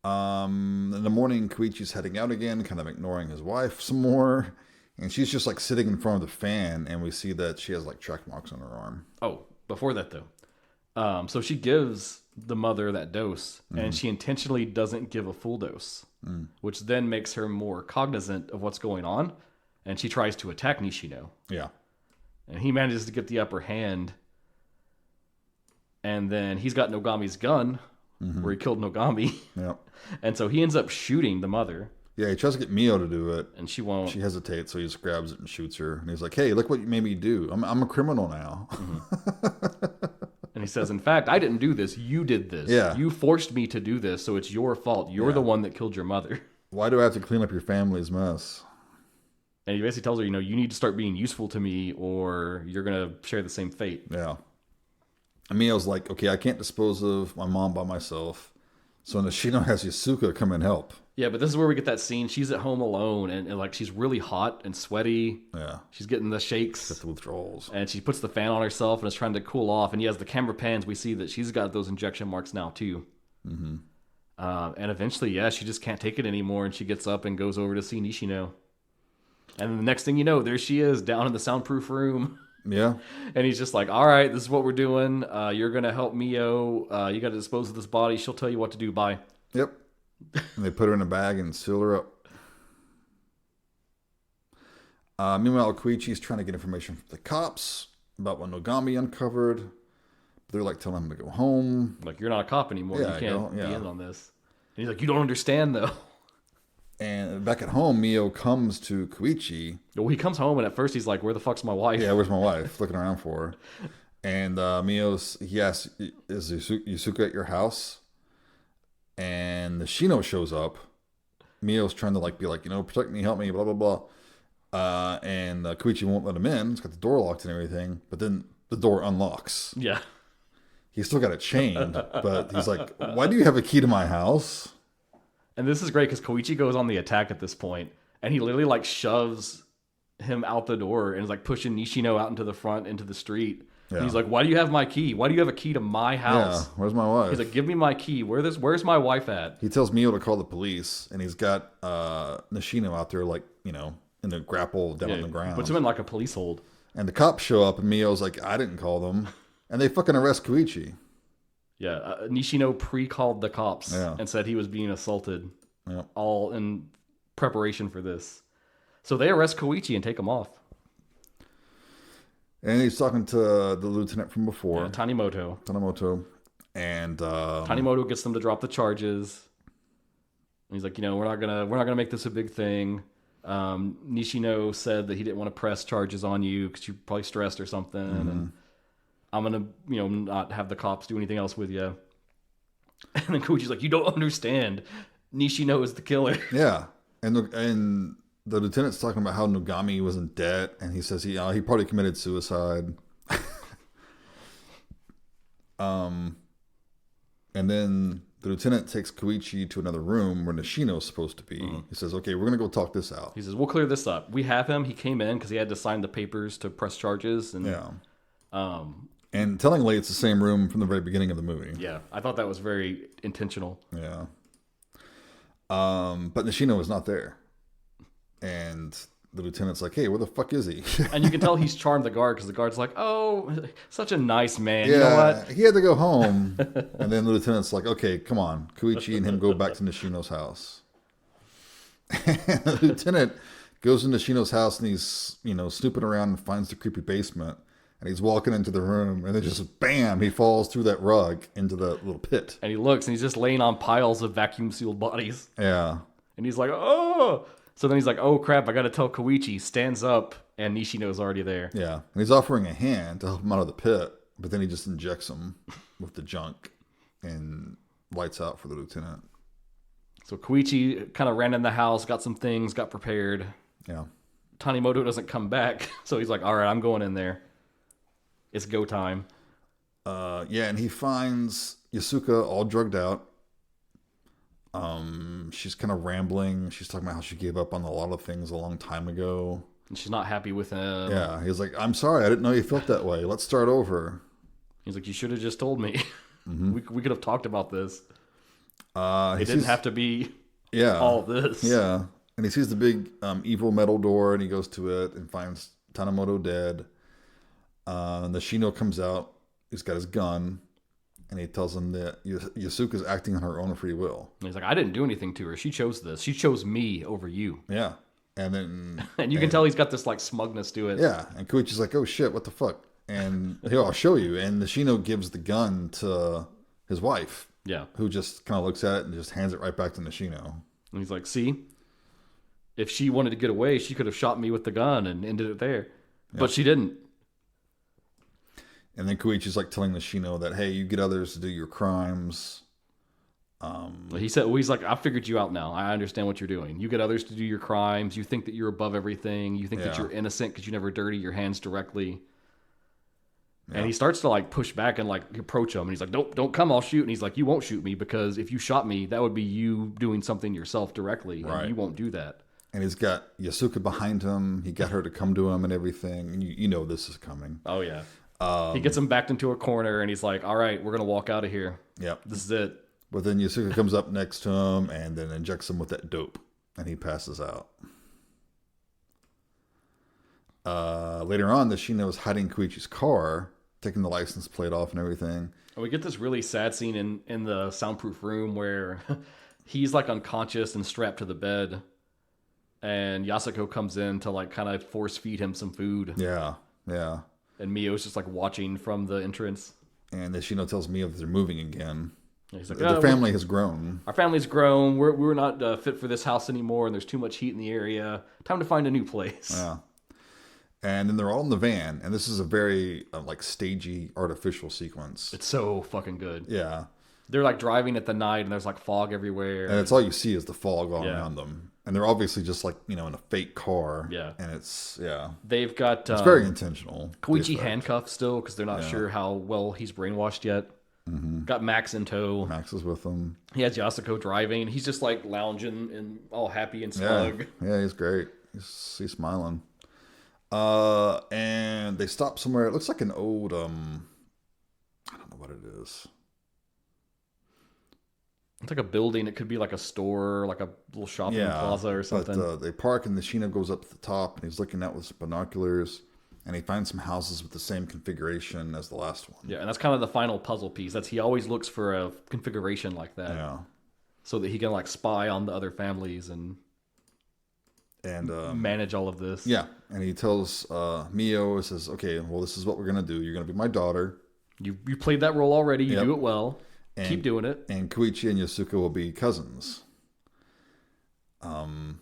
Speaker 2: In the morning, Koichi's heading out again, kind of ignoring his wife some more. And she's just like sitting in front of the fan, and we see that she has like track marks on her arm.
Speaker 1: Oh, before that though. So she gives the mother that dose, and she intentionally doesn't give a full dose, which then makes her more cognizant of what's going on. And she tries to attack Nishino.
Speaker 2: Yeah.
Speaker 1: And he manages to get the upper hand. And then he's got Nogami's gun, where he killed Nogami.
Speaker 2: Yep.
Speaker 1: And so he ends up shooting the mother.
Speaker 2: Yeah, he tries to get Mio to do it.
Speaker 1: And she won't.
Speaker 2: She hesitates, so he just grabs it and shoots her. And he's like, hey, look what you made me do. I'm a criminal now.
Speaker 1: And he says, in fact, I didn't do this. You did this.
Speaker 2: Yeah.
Speaker 1: You forced me to do this, so it's your fault. You're the one that killed your mother.
Speaker 2: Why do I have to clean up your family's mess?
Speaker 1: And he basically tells her, you need to start being useful to me or you're going to share the same fate.
Speaker 2: Yeah. And Mio's like, okay, I can't dispose of my mom by myself. So Nishino has Yasuka come and help.
Speaker 1: Yeah, but this is where we get that scene. She's at home alone and like she's really hot and sweaty.
Speaker 2: Yeah.
Speaker 1: She's getting the shakes.
Speaker 2: She's got the withdrawals.
Speaker 1: And she puts the fan on herself and is trying to cool off. And as the camera pans, we see that she's got those injection marks now too. Mm-hmm. And eventually, she just can't take it anymore. And she gets up and goes over to see Nishino. And the next thing you know, there she is down in the soundproof room.
Speaker 2: Yeah.
Speaker 1: And he's just like, all right, this is what we're doing. You're going to help Mio. You got to dispose of this body. She'll tell you what to do. Bye.
Speaker 2: Yep. And they put her in a bag and seal her up. Meanwhile, Koichi's trying to get information from the cops about what Nogami uncovered. They're like telling him to go home.
Speaker 1: Like, you're not a cop anymore.
Speaker 2: Yeah,
Speaker 1: You can't be in on this. And he's like, you don't understand, though.
Speaker 2: And back at home, Mio comes to Koichi.
Speaker 1: Well, he comes home, and at first he's like, where the fuck's my wife?
Speaker 2: Yeah, where's my wife? Looking around for her. And he asks, is Yusuka at your house? And the Shino shows up. Mio's trying to be like, protect me, help me, blah, blah, blah. And Koichi won't let him in. It's got the door locked and everything. But then the door unlocks.
Speaker 1: Yeah.
Speaker 2: He's still got it chained. But he's like, why do you have a key to my house?
Speaker 1: And this is great because Koichi goes on the attack at this point, and he literally shoves him out the door and is pushing Nishino out into the front, into the street. Yeah. And he's like, why do you have my key? Why do you have a key to my house?
Speaker 2: Yeah, where's my wife?
Speaker 1: He's like, give me my key. Where's my wife at?
Speaker 2: He tells Mio to call the police, and he's got Nishino out there in the grapple down on the ground.
Speaker 1: Puts him in a police hold.
Speaker 2: And the cops show up, and Mio's like, I didn't call them. And they fucking arrest Koichi.
Speaker 1: Yeah, Nishino pre-called the cops and said he was being assaulted, all in preparation for this. So they arrest Koichi and take him off.
Speaker 2: And he's talking to the lieutenant from before.
Speaker 1: Yeah, Tanimoto.
Speaker 2: And
Speaker 1: Tanimoto gets them to drop the charges. And he's like, we're not gonna make this a big thing. Nishino said that he didn't want to press charges on you because you're probably stressed or something. Mm-hmm. And I'm going to, not have the cops do anything else with you. And then Koichi's like, you don't understand. Nishino is the killer.
Speaker 2: Yeah. And the lieutenant's talking about how Nogami was in debt. And he says he probably committed suicide. And then the lieutenant takes Koichi to another room where Nishino's supposed to be. Mm-hmm. He says, okay, we're going to go talk this out.
Speaker 1: He says, we'll clear this up. We have him. He came in because he had to sign the papers to press charges. And,
Speaker 2: and tellingly, it's the same room from the very beginning of the movie.
Speaker 1: Yeah, I thought that was very intentional.
Speaker 2: Yeah. But Nishino is not there. And the lieutenant's like, hey, where the fuck is he?
Speaker 1: And you can tell he's charmed the guard because the guard's like, oh, such a nice man. Yeah, you know what?
Speaker 2: He had to go home. And then the lieutenant's like, okay, come on. Koichi and him go back to Nishino's house. And the lieutenant goes into Nishino's house and he's, snooping around and finds the creepy basement. And he's walking into the room, and then just bam, he falls through that rug into the little pit.
Speaker 1: And he looks, and he's just laying on piles of vacuum-sealed bodies.
Speaker 2: Yeah.
Speaker 1: And he's like, oh! So then he's like, oh, crap, I got to tell Koichi. Stands up, and Nishino's already there.
Speaker 2: Yeah. And he's offering a hand to help him out of the pit, but then he just injects him with the junk and lights out for the lieutenant.
Speaker 1: So Koichi kind of ran in the house, got some things, got prepared.
Speaker 2: Yeah.
Speaker 1: Tanimoto doesn't come back, so he's like, all right, I'm going in there. It's go time.
Speaker 2: And he finds Yusuka all drugged out. She's kind of rambling. She's talking about how she gave up on a lot of things a long time ago.
Speaker 1: And she's not happy with him.
Speaker 2: Yeah, he's like, I'm sorry, I didn't know you felt that way. Let's start over.
Speaker 1: He's like, you should have just told me. Mm-hmm. We could have talked about this.
Speaker 2: It
Speaker 1: didn't have to be all this.
Speaker 2: Yeah, and he sees the big evil metal door, and he goes to it and finds Tanimoto dead. And the Shino comes out. He's got his gun, and he tells him that Yusuka's acting on her own free will.
Speaker 1: And he's like, I didn't do anything to her. She chose this. She chose me over you.
Speaker 2: Yeah. And then...
Speaker 1: and you can tell he's got this, smugness to it.
Speaker 2: Yeah. And Koichi's like, oh, shit, what the fuck? And here, I'll show you. And the Shino gives the gun to his wife.
Speaker 1: Yeah.
Speaker 2: Who just kind of looks at it and just hands it right back to Nishino.
Speaker 1: And he's like, see? If she wanted to get away, she could have shot me with the gun and ended it there. Yeah. But she didn't.
Speaker 2: And then Koichi's telling Nishino that, hey, you get others to do your crimes.
Speaker 1: He's like, I figured you out now. I understand what you're doing. You get others to do your crimes. You think that you're above everything. You think that you're innocent because you never dirty your hands directly. Yeah. And he starts to push back and approach him. And he's like, don't come, I'll shoot. And he's like, you won't shoot me because if you shot me, that would be you doing something yourself directly. Right. And you won't do that.
Speaker 2: And he's got Yusuka behind him. He got her to come to him and everything. And you know this is coming.
Speaker 1: Oh, yeah. He gets him backed into a corner, and he's like, all right, we're going to walk out of here.
Speaker 2: Yep.
Speaker 1: This is it.
Speaker 2: But then Yusuka comes up next to him and then injects him with that dope, and he passes out. Later on, Nishino is hiding Koichi's car, taking the license plate off and everything.
Speaker 1: And we get this really sad scene in the soundproof room where he's like unconscious and strapped to the bed. And Yasuko comes in to like kind of force feed him some food.
Speaker 2: Yeah, yeah.
Speaker 1: And Mio's just like watching from the entrance.
Speaker 2: And Nishino tells Mio that they're moving again.
Speaker 1: He's like,
Speaker 2: their family has grown.
Speaker 1: Our family's grown. We're not fit for this house anymore, and there's too much heat in the area. Time to find a new place.
Speaker 2: Yeah. And then they're all in the van, and this is a very like stagey, artificial sequence.
Speaker 1: It's so fucking good.
Speaker 2: Yeah.
Speaker 1: They're like driving at the night, and there's like fog everywhere.
Speaker 2: And it's all you see is the fog all around them. And they're obviously just like, in a fake car.
Speaker 1: Yeah.
Speaker 2: And it's, yeah.
Speaker 1: They've got...
Speaker 2: it's very intentional.
Speaker 1: Koichi handcuffed still, because they're not sure how well he's brainwashed yet. Mm-hmm. Got Max in tow.
Speaker 2: Max is with them.
Speaker 1: He has Yasuko driving. He's just like lounging and all happy and smug.
Speaker 2: Yeah, he's great. He's smiling. And they stop somewhere. It looks like an old, I don't know what it is.
Speaker 1: It's like a building. It could be like a store, like a little shopping plaza or something.
Speaker 2: But they park and the Nishino goes up to the top and he's looking out with binoculars and he finds some houses with the same configuration as the last one.
Speaker 1: Yeah, and that's kind of the final puzzle piece. He always looks for a configuration like that.
Speaker 2: Yeah.
Speaker 1: So that he can like spy on the other families and manage all of this.
Speaker 2: Yeah. And he tells Mio, says, okay, well, this is what we're going to do. You're going to be my daughter.
Speaker 1: You played that role already. You do it well. Keep doing it.
Speaker 2: And Koichi and Yasuko will be cousins. And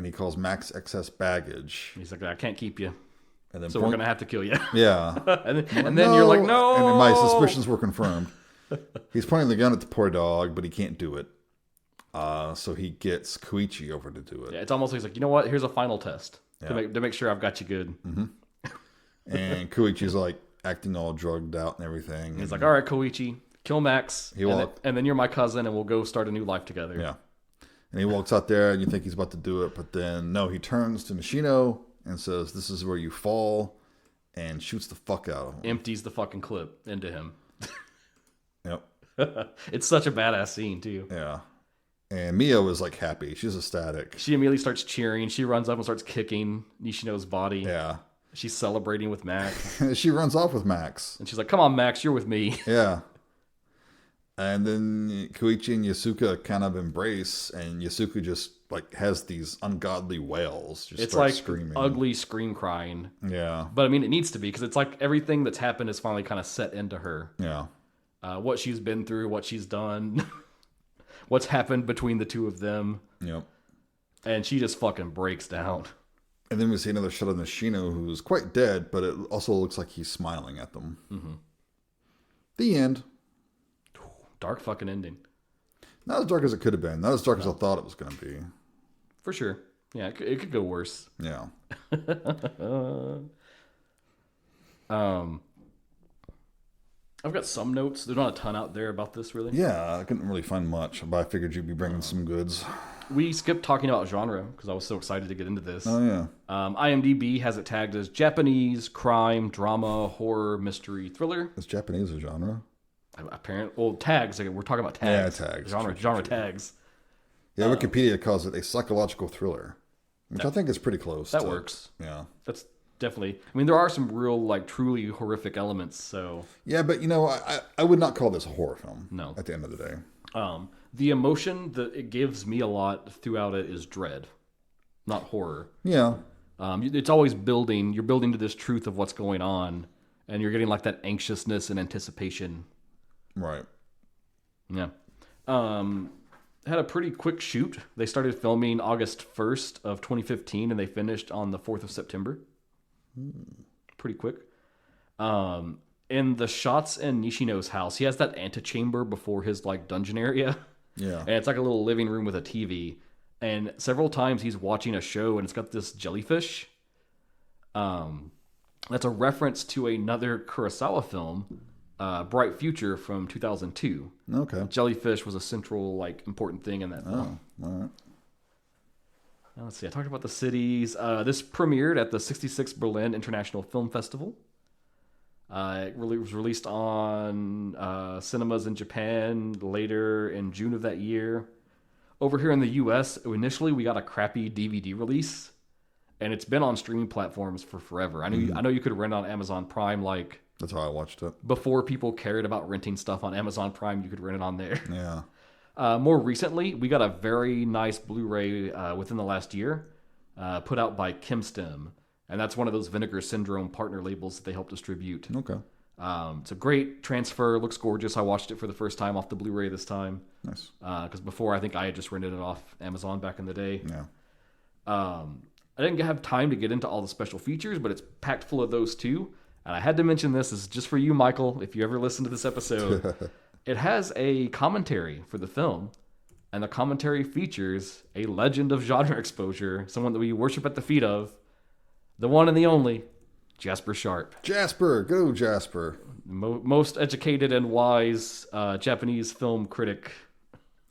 Speaker 2: he calls Max excess baggage.
Speaker 1: He's like, I can't keep you.
Speaker 2: And then
Speaker 1: so we're going to have to kill you.
Speaker 2: Yeah.
Speaker 1: and then you're like, no.
Speaker 2: And my suspicions were confirmed. He's pointing the gun at the poor dog, but he can't do it. So he gets Koichi over to do it.
Speaker 1: Yeah, it's almost like he's like, you know what? Here's a final test to make sure I've got you good.
Speaker 2: Mm-hmm. And Koichi's like acting all drugged out and everything.
Speaker 1: He's like, all right, Koichi. Kill Max, and then you're my cousin, and we'll go start a new life together.
Speaker 2: Yeah. And he walks out there, and you think he's about to do it, but then, no, he turns to Nishino and says, this is where you fall, and shoots the fuck out of him.
Speaker 1: Empties the fucking clip into him.
Speaker 2: Yep.
Speaker 1: It's such a badass scene, too.
Speaker 2: Yeah. And Mio is, like, happy. She's ecstatic.
Speaker 1: She immediately starts cheering. She runs up and starts kicking Nishino's body.
Speaker 2: Yeah.
Speaker 1: She's celebrating with Max.
Speaker 2: She runs off with Max.
Speaker 1: And she's like, come on, Max, you're with me.
Speaker 2: Yeah. And then Koichi and Yasuka kind of embrace, and Yasuka just like has these ungodly wails.
Speaker 1: It's like screaming. Ugly scream crying.
Speaker 2: Yeah.
Speaker 1: But I mean, it needs to be because it's like everything that's happened is finally kind of set into her.
Speaker 2: Yeah.
Speaker 1: What she's been through, what she's done, what's happened between the two of them.
Speaker 2: Yep.
Speaker 1: And she just fucking breaks down.
Speaker 2: And then we see another shot of Nishino, who's quite dead, but it also looks like he's smiling at them. Mm-hmm. The end.
Speaker 1: Dark fucking ending.
Speaker 2: Not as dark as it could have been. Not as dark as I thought it was going to be.
Speaker 1: For sure. Yeah, it could go worse.
Speaker 2: Yeah.
Speaker 1: I've got some notes. There's not a ton out there about this, really.
Speaker 2: Yeah, I couldn't really find much, but I figured you'd be bringing some goods.
Speaker 1: We skipped talking about genre because I was so excited to get into this.
Speaker 2: Oh, yeah.
Speaker 1: IMDb has it tagged as Japanese, crime, drama, horror, mystery, thriller.
Speaker 2: Is Japanese a genre?
Speaker 1: Apparently, well, tags. We're talking about tags.
Speaker 2: Yeah, tags.
Speaker 1: Genre tags.
Speaker 2: Yeah, Wikipedia calls it a psychological thriller, which I think is pretty close.
Speaker 1: That works.
Speaker 2: Yeah.
Speaker 1: That's definitely... I mean, there are some real, like, truly horrific elements, so...
Speaker 2: Yeah, but, I would not call this a horror film.
Speaker 1: No.
Speaker 2: At the end of the day.
Speaker 1: The emotion that it gives me a lot throughout it is dread, not horror.
Speaker 2: Yeah.
Speaker 1: It's always building. You're building to this truth of what's going on, and you're getting, like, that anxiousness and anticipation.
Speaker 2: Right.
Speaker 1: Yeah. Had a pretty quick shoot. They started filming August 1st of 2015, and they finished on the 4th of September. Pretty quick. In the shots in Nishino's house, he has that antechamber before his, like, dungeon area.
Speaker 2: Yeah.
Speaker 1: And it's like a little living room with a TV. And several times he's watching a show, and it's got this jellyfish. That's a reference to another Kurosawa film, Bright Future from 2002.
Speaker 2: Okay.
Speaker 1: Jellyfish was a central, like, important thing in that film.
Speaker 2: Oh, all right.
Speaker 1: Now, let's see. I talked about the cities. This premiered at the 66th Berlin International Film Festival. It was released on cinemas in Japan later in June of that year. Over here in the U.S., initially we got a crappy DVD release. and it's been on streaming platforms for forever. I know you could rent it on Amazon Prime, like
Speaker 2: That's how I watched it.
Speaker 1: before people cared about renting stuff on Amazon Prime. You could rent it on there.
Speaker 2: Yeah.
Speaker 1: More recently, we got a very nice Blu-ray within the last year, put out by Kimstem, and that's one of those Vinegar Syndrome partner labels that they help distribute.
Speaker 2: Okay.
Speaker 1: It's a great transfer. Looks gorgeous. I watched it for the first time off the Blu-ray this time.
Speaker 2: Nice.
Speaker 1: Because before, I think I had just rented it off Amazon back in the day.
Speaker 2: Yeah.
Speaker 1: I didn't have time to get into all the special features, but it's packed full of those too. And I had to mention this. This is just for you, Michael, if you ever listen to this episode. It has a commentary for the film, and the commentary features a legend of genre exposure, someone that we worship at the feet of, the one and the only, Jasper Sharp.
Speaker 2: Jasper, go Jasper.
Speaker 1: Most educated and wise Japanese film critic.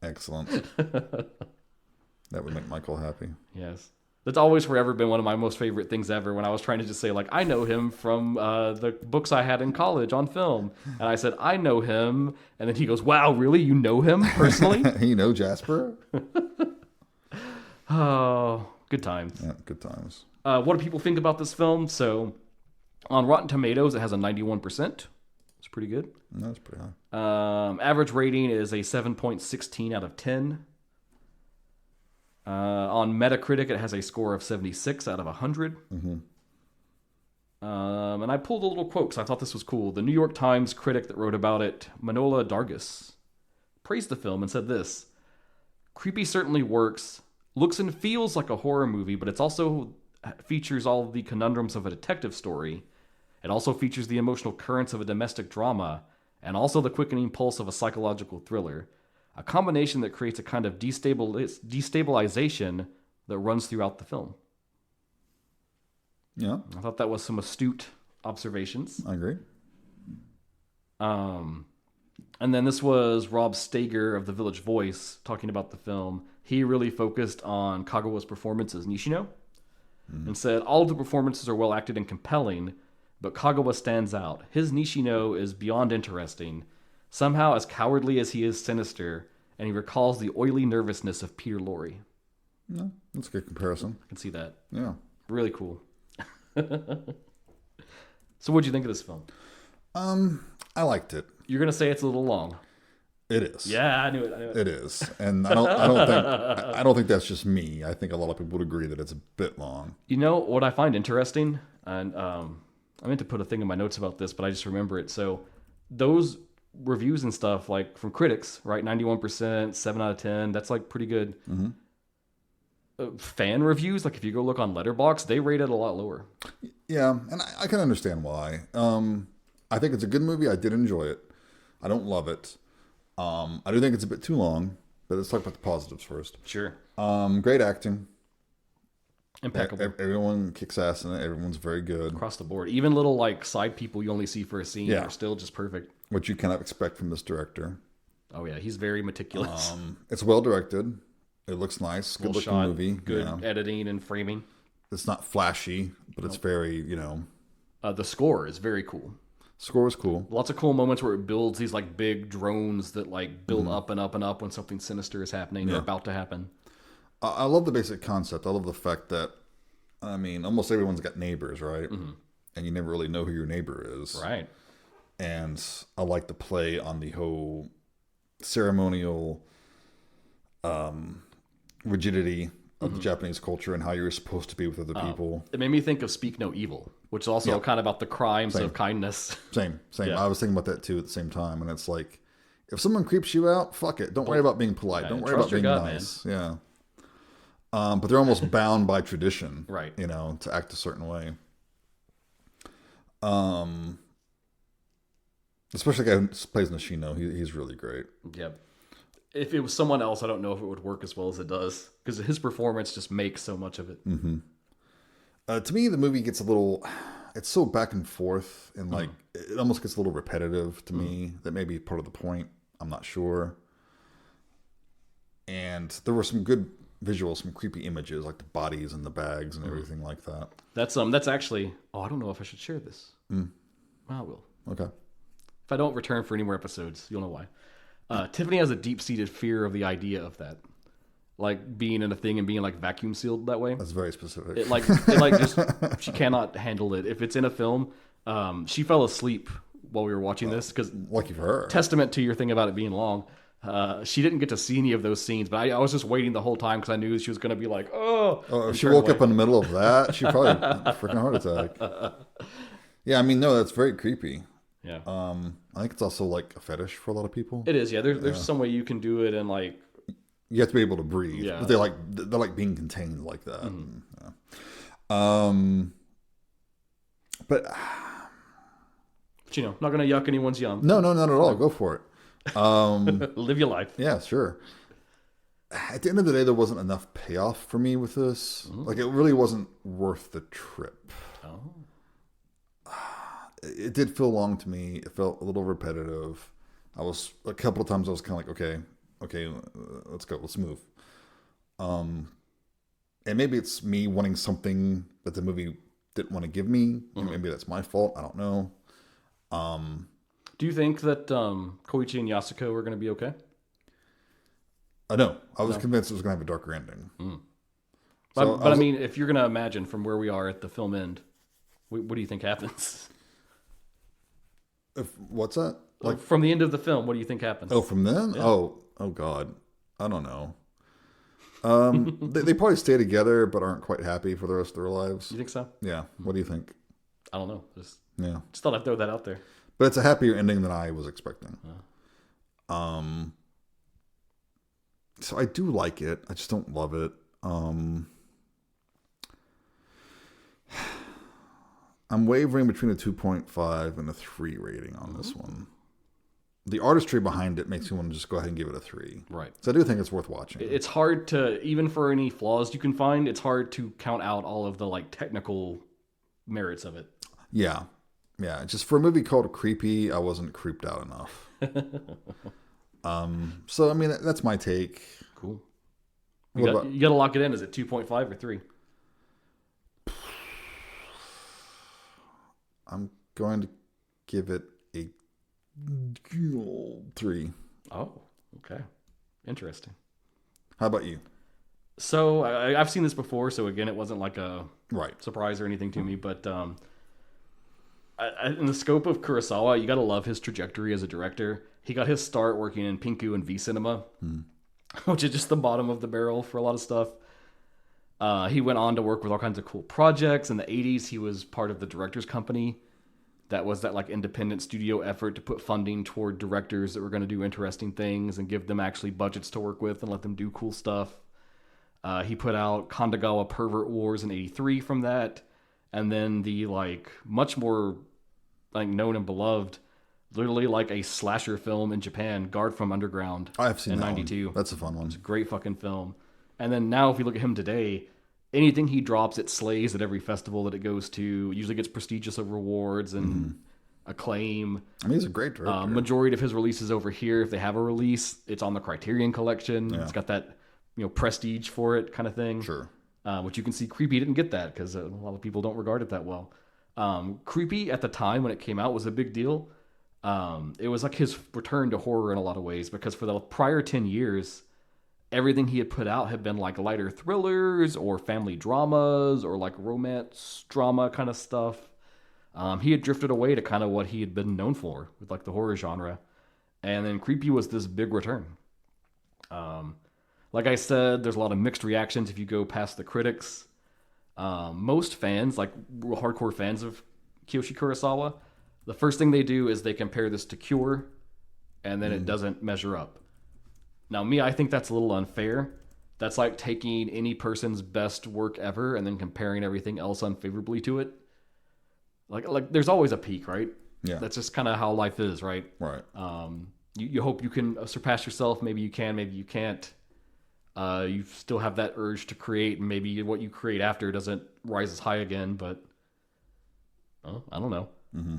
Speaker 2: Excellent. That would make Michael happy.
Speaker 1: Yes. That's always forever been one of my most favorite things ever, when I was trying to just say, like, I know him from the books I had in college on film. And I said, I know him. And then he goes, wow, really? You know him personally?
Speaker 2: You know Jasper?
Speaker 1: Oh, good times.
Speaker 2: Yeah, good times.
Speaker 1: What do people think about this film? So, on Rotten Tomatoes, it has a 91%. It's pretty good.
Speaker 2: That's pretty high.
Speaker 1: Average rating is a 7.16 out of 10. On Metacritic, it has a score of 76 out of 100.
Speaker 2: Mm-hmm.
Speaker 1: And I pulled a little quote because I thought this was cool. The New York Times critic that wrote about it, Manola Dargis, praised the film and said this: "Creepy certainly works, looks and feels like a horror movie, but it's also features all of the conundrums of a detective story. It also features the emotional currents of a domestic drama, and also the quickening pulse of a psychological thriller. A combination that creates a kind of destabilization that runs throughout the film."
Speaker 2: Yeah,
Speaker 1: I thought that was some astute observations.
Speaker 2: I agree.
Speaker 1: And then this was Rob Stager of The Village Voice talking about the film. He really focused on Kagawa's performance as Nishino and said, all of the performances are well acted and compelling, but Kagawa stands out. His Nishino is beyond interesting, somehow as cowardly as he is sinister, and he recalls the oily nervousness of Peter Lorre.
Speaker 2: No, that's a good comparison.
Speaker 1: I can see that.
Speaker 2: Yeah.
Speaker 1: Really cool. So what'd you think of this film?
Speaker 2: I liked it.
Speaker 1: You're going to say it's a little long.
Speaker 2: It is.
Speaker 1: Yeah, I knew it.
Speaker 2: It is, and I don't think that's just me. I think a lot of people would agree that it's a bit long.
Speaker 1: You know what I find interesting, and I meant to put a thing in my notes about this, but I just remember it. So those reviews and stuff, like from critics, right? 91%, 7 out of 10. That's like pretty good.
Speaker 2: Mm-hmm.
Speaker 1: Fan reviews, like if you go look on Letterboxd, they rate it a lot lower.
Speaker 2: Yeah, and I can understand why. I think it's a good movie. I did enjoy it. I don't love it. I do think it's a bit too long, but let's talk about the positives first.
Speaker 1: Sure.
Speaker 2: Great acting.
Speaker 1: Impeccable.
Speaker 2: Everyone kicks ass in it. Everyone's very good.
Speaker 1: Across the board. Even little like side people you only see for a scene are still just perfect.
Speaker 2: What you cannot expect from this director.
Speaker 1: Oh yeah, he's very meticulous.
Speaker 2: It's well directed. It looks nice. Good looking
Speaker 1: shot,
Speaker 2: movie.
Speaker 1: Good editing and framing.
Speaker 2: It's not flashy, but it's very,
Speaker 1: the score is very cool.
Speaker 2: Score is cool.
Speaker 1: Lots of cool moments where it builds these like big drones that like build up and up and up when something sinister is happening or about to happen.
Speaker 2: I love the basic concept. I love the fact that, I mean, almost everyone's got neighbors, right? Mm-hmm. And you never really know who your neighbor is.
Speaker 1: Right.
Speaker 2: And I like the play on the whole ceremonial rigidity of the Japanese culture and how you're supposed to be with other people.
Speaker 1: It made me think of Speak No Evil, which is also kind of about the crimes of kindness.
Speaker 2: Same.
Speaker 1: Yeah.
Speaker 2: I was thinking about that too at the same time. And it's like, if someone creeps you out, fuck it. Don't worry about being polite. Don't worry about being nice. Man. Yeah. But they're almost bound by tradition,
Speaker 1: right?
Speaker 2: To act a certain way. Especially the guy who plays Nishino, he's really great.
Speaker 1: Yep. If it was someone else, I don't know if it would work as well as it does because his performance just makes so much of it.
Speaker 2: Mm-hmm. To me, the movie gets a little. It's so back and forth, and like it almost gets a little repetitive to me. That may be part of the point. I'm not sure. And there were some good visuals, some creepy images, like the bodies and the bags and everything like that.
Speaker 1: That's actually. Oh, I don't know if I should share this. Well, I will.
Speaker 2: Okay.
Speaker 1: If I don't return for any more episodes, you'll know why. Tiffany has a deep-seated fear of the idea of that. like being in a thing and being like vacuum sealed that way.
Speaker 2: That's very specific.
Speaker 1: It like just she cannot handle it. If it's in a film, she fell asleep while we were watching this because
Speaker 2: Lucky for her.
Speaker 1: Testament to your thing about it being long. She didn't get to see any of those scenes, but I was just waiting the whole time because I knew she was going to be like, oh.
Speaker 2: If she woke up in the middle of that, she probably a freaking heart attack. Yeah, I mean, no, that's very creepy.
Speaker 1: Yeah.
Speaker 2: I think it's also like a fetish for a lot of people.
Speaker 1: It is, yeah. There's some way you can do it and like
Speaker 2: you have to be able to breathe.
Speaker 1: Yeah.
Speaker 2: But they're like being contained like that. Mm-hmm. But
Speaker 1: you know, not gonna yuck anyone's yum.
Speaker 2: No, not at all. Go for it.
Speaker 1: Live your life.
Speaker 2: Yeah, sure. At the end of the day, there wasn't enough payoff for me with this. Like, it really wasn't worth the trip.
Speaker 1: Oh.
Speaker 2: It did feel long to me. It felt a little repetitive. A couple of times I was kind of like, okay, let's go, let's move. And maybe it's me wanting something that the movie didn't want to give me. Maybe that's my fault. I don't know.
Speaker 1: Do you think that Koichi and Yasuko are going to be okay?
Speaker 2: No. I was convinced it was going to have a darker ending.
Speaker 1: So but I mean, if you're going to imagine from where we are at the film end, what do you think happens?
Speaker 2: What's that?
Speaker 1: Like from the end of the film, what do you think happens?
Speaker 2: Oh, from then? Yeah. Oh God. I don't know. They probably stay together, but aren't quite happy for the rest of their lives.
Speaker 1: You think so?
Speaker 2: Yeah. What do you think?
Speaker 1: I don't know. Just
Speaker 2: thought
Speaker 1: I'd throw that out there.
Speaker 2: But it's a happier ending than I was expecting. So I do like it. I just don't love it. I'm wavering between a 2.5 and a 3 rating on this one. The artistry behind it makes me want to just go ahead and give it a 3.
Speaker 1: Right.
Speaker 2: So I do think it's worth watching.
Speaker 1: It's hard to, even for any flaws you can find, it's hard to count out all of the like technical merits of it.
Speaker 2: Yeah. Just for a movie called Creepy, I wasn't creeped out enough. So I mean, that's my take.
Speaker 1: Cool. You got to lock it in. Is it 2.5 or 3?
Speaker 2: I'm going to give it a 3.
Speaker 1: Oh, okay. Interesting.
Speaker 2: How about you?
Speaker 1: So I've seen this before, so again, it wasn't like a surprise or anything to me, but in the scope of Kurosawa, you got to love his trajectory as a director. He got his start working in Pinku and V Cinema, which is just the bottom of the barrel for a lot of stuff. He went on to work with all kinds of cool projects. In the 80s, he was part of the Directors Company. That was that like independent studio effort to put funding toward directors that were going to do interesting things and give them actually budgets to work with and let them do cool stuff. He put out Kandagawa Pervert Wars in 83 from that. And then the like much more like known and beloved, literally like a slasher film in Japan, Guard from Underground.
Speaker 2: I've seen
Speaker 1: in
Speaker 2: that
Speaker 1: 92.
Speaker 2: One. That's a fun one.
Speaker 1: It's a great fucking film. And then now if you look at him today, anything he drops, it slays at every festival that it goes to. It usually gets prestigious rewards and acclaim.
Speaker 2: I mean, he's a great director.
Speaker 1: Majority of his releases over here, if they have a release, it's on the Criterion Collection. Yeah. It's got that prestige for it kind of thing.
Speaker 2: Sure.
Speaker 1: Which you can see Creepy didn't get that because a lot of people don't regard it that well. Creepy at the time when it came out was a big deal. It was like his return to horror in a lot of ways because for the prior 10 years, everything he had put out had been like lighter thrillers or family dramas or like romance drama kind of stuff. He had drifted away to kind of what he had been known for with like the horror genre. And then Creepy was this big return. Like I said, there's a lot of mixed reactions if you go past the critics. Most fans, like hardcore fans of Kiyoshi Kurosawa, the first thing they do is they compare this to Cure, and then it doesn't measure up. Now, me, I think that's a little unfair. That's like taking any person's best work ever and then comparing everything else unfavorably to it. Like there's always a peak, right?
Speaker 2: Yeah.
Speaker 1: That's just kind of how life is, right?
Speaker 2: Right.
Speaker 1: You hope you can surpass yourself. Maybe you can, maybe you can't. You still have that urge to create, and maybe what you create after doesn't rise as high again, but I don't know.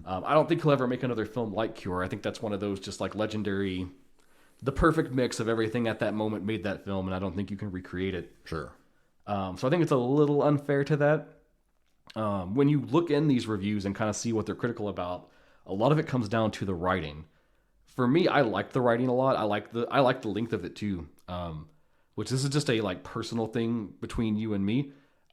Speaker 1: I don't think he'll ever make another film like Cure. I think that's one of those just like legendary, the perfect mix of everything at that moment made that film, and I don't think you can recreate it.
Speaker 2: Sure.
Speaker 1: So I think it's a little unfair to that. When you look in these reviews and kind of see what they're critical about, a lot of it comes down to the writing. For me, I like the writing a lot. I like the length of it too. which this is just a like personal thing between you and me,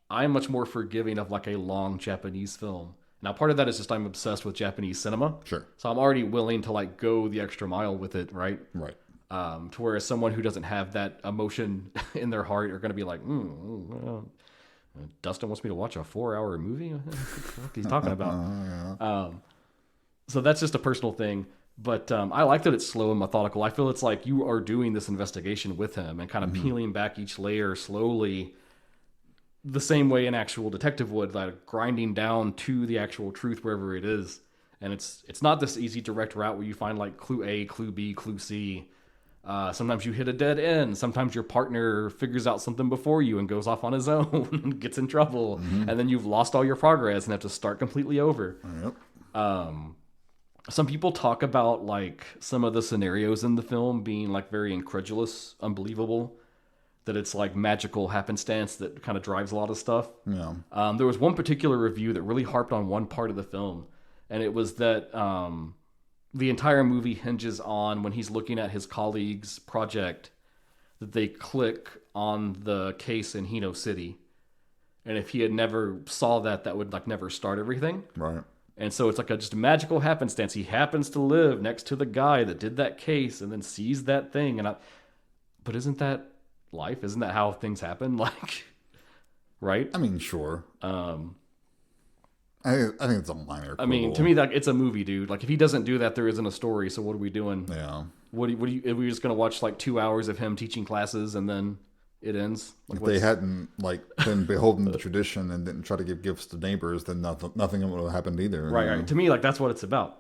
Speaker 1: I'm much more forgiving of like a long Japanese film. Now, part of that is just I'm obsessed with Japanese cinema.
Speaker 2: Sure.
Speaker 1: So I'm already willing to like go the extra mile with it, right?
Speaker 2: Right.
Speaker 1: To whereas someone who doesn't have that emotion in their heart are going to be like, Dustin wants me to watch a 4-hour movie? What the fuck he's talking about? So that's just a personal thing. But I like that it's slow and methodical. I feel it's like you are doing this investigation with him and kind of peeling back each layer slowly, the same way an actual detective would, like grinding down to the actual truth wherever it is. And it's not this easy direct route where you find like clue A, clue B, clue C. Sometimes you hit a dead end. Sometimes your partner figures out something before you and goes off on his own and gets in trouble. And then you've lost all your progress and have to start completely over.
Speaker 2: Yep.
Speaker 1: Some people talk about like some of the scenarios in the film being like very incredulous, unbelievable, that it's like magical happenstance that kind of drives a lot of stuff.
Speaker 2: Yeah.
Speaker 1: There was one particular review that really harped on one part of the film, and it was that the entire movie hinges on when he's looking at his colleague's project that they click on the case in Hino City. And if he had never saw that, that would like never start everything.
Speaker 2: Right.
Speaker 1: And so it's like a just magical happenstance. He happens to live next to the guy that did that case and then sees that thing. But isn't that life? Isn't that how things happen? Like, right?
Speaker 2: I mean, sure. I think it's a minor quibble.
Speaker 1: I mean, to me, like, it's a movie, dude. Like, if he doesn't do that, there isn't a story. So what are we doing?
Speaker 2: Yeah.
Speaker 1: Are we just going to watch like 2 hours of him teaching classes and then it ends? Like,
Speaker 2: if they hadn't like been beholden to the tradition and didn't try to give gifts to neighbors, then nothing would have happened either.
Speaker 1: Right. To me, like, that's what it's about,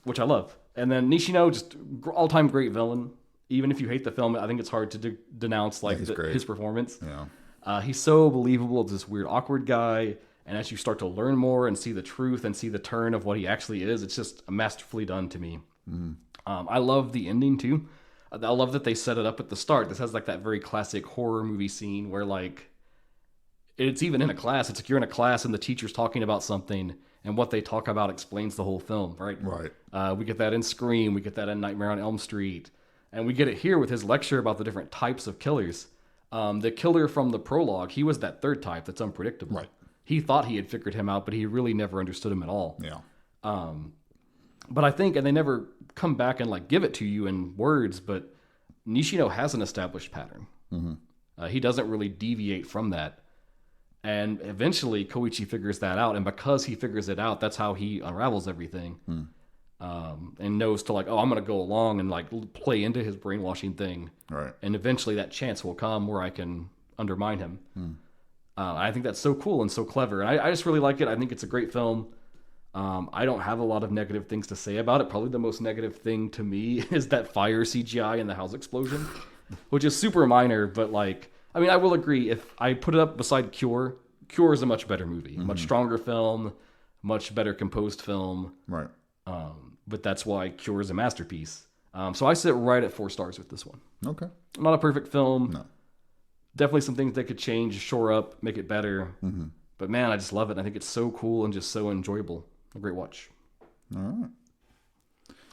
Speaker 1: which I love. And then Nishino, just all-time great villain. Even if you hate the film, I think it's hard to denounce like his performance.
Speaker 2: Yeah.
Speaker 1: He's so believable as this weird, awkward guy. And as you start to learn more and see the truth and see the turn of what he actually is, it's just masterfully done to me. I love the ending too. I love that they set it up at the start. This has like that very classic horror movie scene where like it's even in a class. It's like you're in a class and the teacher's talking about something and what they talk about explains the whole film, right?
Speaker 2: Right.
Speaker 1: We get that in Scream. We get that in Nightmare on Elm Street. And we get it here with his lecture about the different types of killers. The killer from the prologue, he was that third type that's unpredictable.
Speaker 2: Right.
Speaker 1: He thought he had figured him out, but he really never understood him at all.
Speaker 2: Yeah.
Speaker 1: But I think, and they never come back and like give it to you in words, but Nishino has an established pattern. He doesn't really deviate from that. And eventually Koichi figures that out. And because he figures it out, that's how he unravels everything. And knows to like, oh, I'm going to go along and like play into his brainwashing thing.
Speaker 2: Right.
Speaker 1: And eventually that chance will come where I can undermine him. I think that's so cool and so clever. And I just really like it. I think it's a great film. I don't have a lot of negative things to say about it. Probably the most negative thing to me is that fire CGI in the house explosion, which is super minor. But like, I mean, I will agree. If I put it up beside Cure, Cure is a much better movie, much stronger film, much better composed film.
Speaker 2: Right.
Speaker 1: But that's why Cure is a masterpiece. So I sit right at 4 stars with this one.
Speaker 2: Okay.
Speaker 1: Not a perfect film.
Speaker 2: No.
Speaker 1: Definitely some things they could change, shore up, make it better. But man, I just love it. I think it's so cool and just so enjoyable. A great watch.
Speaker 2: All right.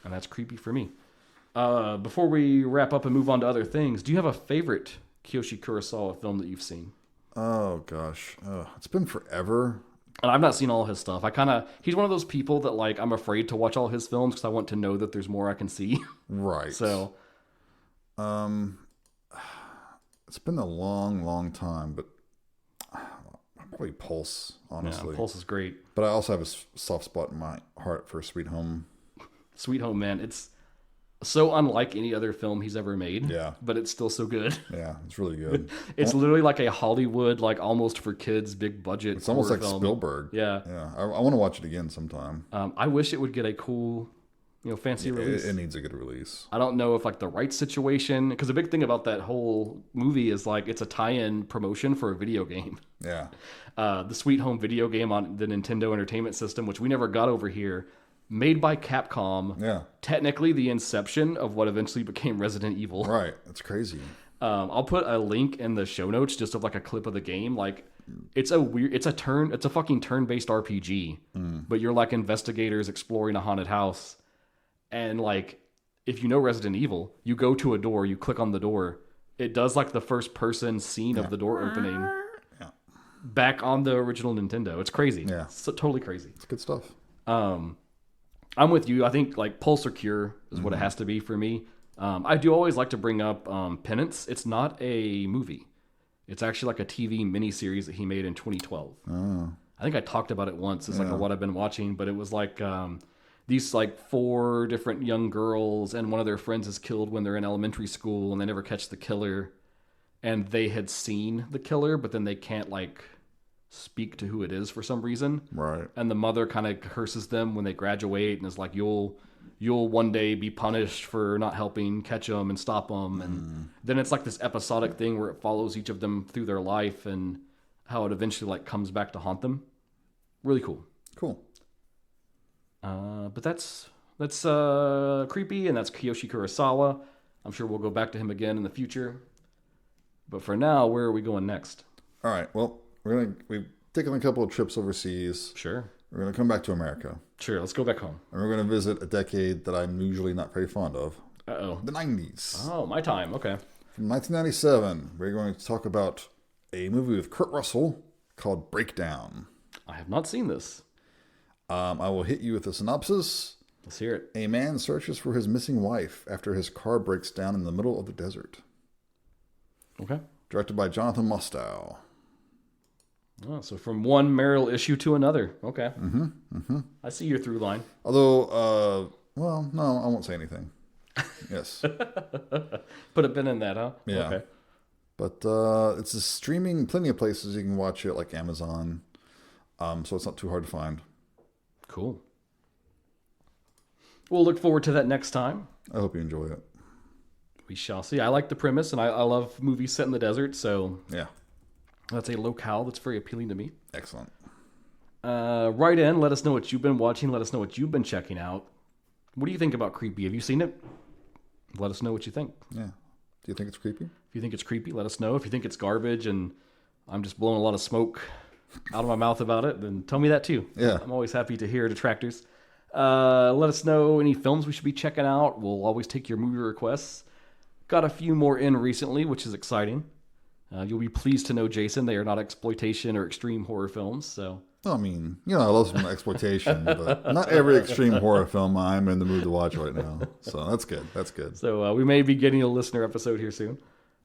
Speaker 1: And that's creepy for me. Before we wrap up and move on to other things, do you have a favorite Kiyoshi Kurosawa film that you've seen?
Speaker 2: Oh, gosh. It's been forever.
Speaker 1: And I've not seen all his stuff. He's one of those people that like, I'm afraid to watch all his films because I want to know that there's more I can see.
Speaker 2: Right.
Speaker 1: So.
Speaker 2: It's been a long, long time, but probably Pulse, honestly.
Speaker 1: Yeah, Pulse is great.
Speaker 2: But I also have a soft spot in my heart for Sweet Home.
Speaker 1: Sweet Home, man. It's so unlike any other film he's ever made.
Speaker 2: Yeah.
Speaker 1: But it's still so good.
Speaker 2: Yeah, it's really good.
Speaker 1: It's literally like a Hollywood, like almost for kids, big budget.
Speaker 2: It's almost like
Speaker 1: film.
Speaker 2: Spielberg.
Speaker 1: Yeah.
Speaker 2: Yeah. I want to watch it again sometime.
Speaker 1: I wish it would get a cool, fancy release.
Speaker 2: It needs a good release.
Speaker 1: I don't know if like the rights situation, because the big thing about that whole movie is like it's a tie-in promotion for a video game.
Speaker 2: Yeah.
Speaker 1: The Sweet Home video game on the Nintendo Entertainment System, which we never got over here, made by Capcom.
Speaker 2: Yeah.
Speaker 1: Technically the inception of what eventually became Resident Evil.
Speaker 2: Right. That's crazy.
Speaker 1: I'll put a link in the show notes just of like a clip of the game. Like it's a fucking turn-based RPG, but you're like investigators exploring a haunted house. And like, if you know Resident Evil, you go to a door, you click on the door, It does like the first person scene of the door opening
Speaker 2: Yeah.
Speaker 1: back on the original Nintendo. It's crazy.
Speaker 2: Yeah.
Speaker 1: It's totally crazy.
Speaker 2: It's good stuff.
Speaker 1: I'm with you. I think like Pulse or Cure is what it has to be for me. I do always like to bring up Penance. It's not a movie. It's actually like a TV miniseries that he made in 2012.
Speaker 2: Oh.
Speaker 1: I think I talked about it once. It's like what I've been watching, but it was like these like 4 different young girls, and one of their friends is killed when they're in elementary school, and they never catch the killer. And they had seen the killer, but then they can't like speak to who it is for some reason.
Speaker 2: Right.
Speaker 1: And the mother kind of curses them when they graduate, and is like, "You'll one day be punished for not helping catch them and stop them." And then it's like this episodic thing where it follows each of them through their life and how it eventually like comes back to haunt them. Really cool.
Speaker 2: Cool.
Speaker 1: But that's creepy, and that's Kiyoshi Kurosawa. I'm sure we'll go back to him again in the future. But for now, where are we going next?
Speaker 2: All right. Well, we've taken a couple of trips overseas.
Speaker 1: Sure.
Speaker 2: We're going to come back to America.
Speaker 1: Sure, let's go back home.
Speaker 2: And we're going to visit a decade that I'm usually not very fond of.
Speaker 1: Uh-oh.
Speaker 2: The 90s.
Speaker 1: Oh, my time. Okay.
Speaker 2: From 1997, we're going to talk about a movie with Kurt Russell called Breakdown.
Speaker 1: I have not seen this.
Speaker 2: I will hit you with a synopsis.
Speaker 1: Let's hear it.
Speaker 2: A man searches for his missing wife after his car breaks down in the middle of the desert.
Speaker 1: Okay.
Speaker 2: Directed by Jonathan Mostow.
Speaker 1: Oh, so from one marital issue to another. Okay. I see your through line.
Speaker 2: Although, well, no, I won't say anything. Yes.
Speaker 1: Put a pin in that, huh?
Speaker 2: Yeah.
Speaker 1: Okay.
Speaker 2: But it's a streaming, plenty of places you can watch it, like Amazon. So it's not too hard to find.
Speaker 1: Cool. We'll look forward to that next time.
Speaker 2: I hope you enjoy it.
Speaker 1: We shall see. I like the premise, and I love movies set in the desert, so
Speaker 2: Yeah.
Speaker 1: that's a locale that's very appealing to me.
Speaker 2: Excellent.
Speaker 1: Write in. Let us know what you've been watching. Let us know what you've been checking out. What do you think about Creepy? Have you seen it? Let us know what you think.
Speaker 2: Yeah. Do you think it's creepy?
Speaker 1: If you think it's creepy, let us know. If you think it's garbage and I'm just blowing a lot of smoke out of my mouth about it, then tell me that too.
Speaker 2: Yeah.
Speaker 1: I'm always happy to hear detractors. Let us know any films we should be checking out. We'll always take your movie requests. Got a few more in recently, which is exciting. You'll be pleased to know, Jason, they are not exploitation or extreme horror films. So,
Speaker 2: I mean, I love some exploitation, but not every extreme horror film I'm in the mood to watch right now. So that's good. That's good.
Speaker 1: So we may be getting a listener episode here soon.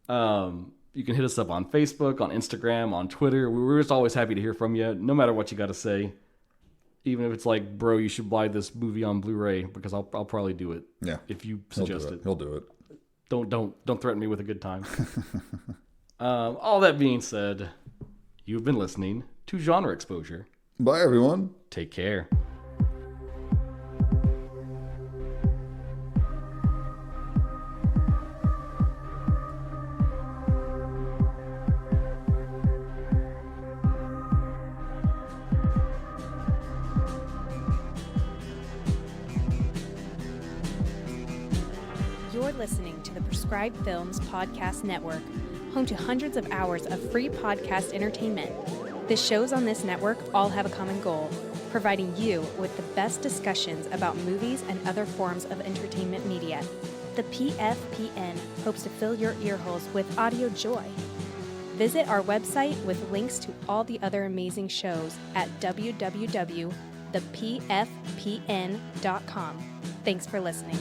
Speaker 1: You can hit us up on Facebook, on Instagram, on Twitter. We're just always happy to hear from you, no matter what you got to say. Even if it's like, bro, you should buy this movie on Blu-ray, because I'll probably do it.
Speaker 2: Yeah.
Speaker 1: If you suggest it.
Speaker 2: He'll do it.
Speaker 1: Don't threaten me with a good time. All that being said, you've been listening to Genre Exposure.
Speaker 2: Bye, everyone.
Speaker 1: Take care.
Speaker 3: You're listening to the Prescribed Films Podcast Network, home to hundreds of hours of free podcast entertainment. The shows on this network all have a common goal, providing you with the best discussions about movies and other forms of entertainment media. The PFPN hopes to fill your earholes with audio joy. Visit our website with links to all the other amazing shows at www.thepfpn.com. Thanks for listening.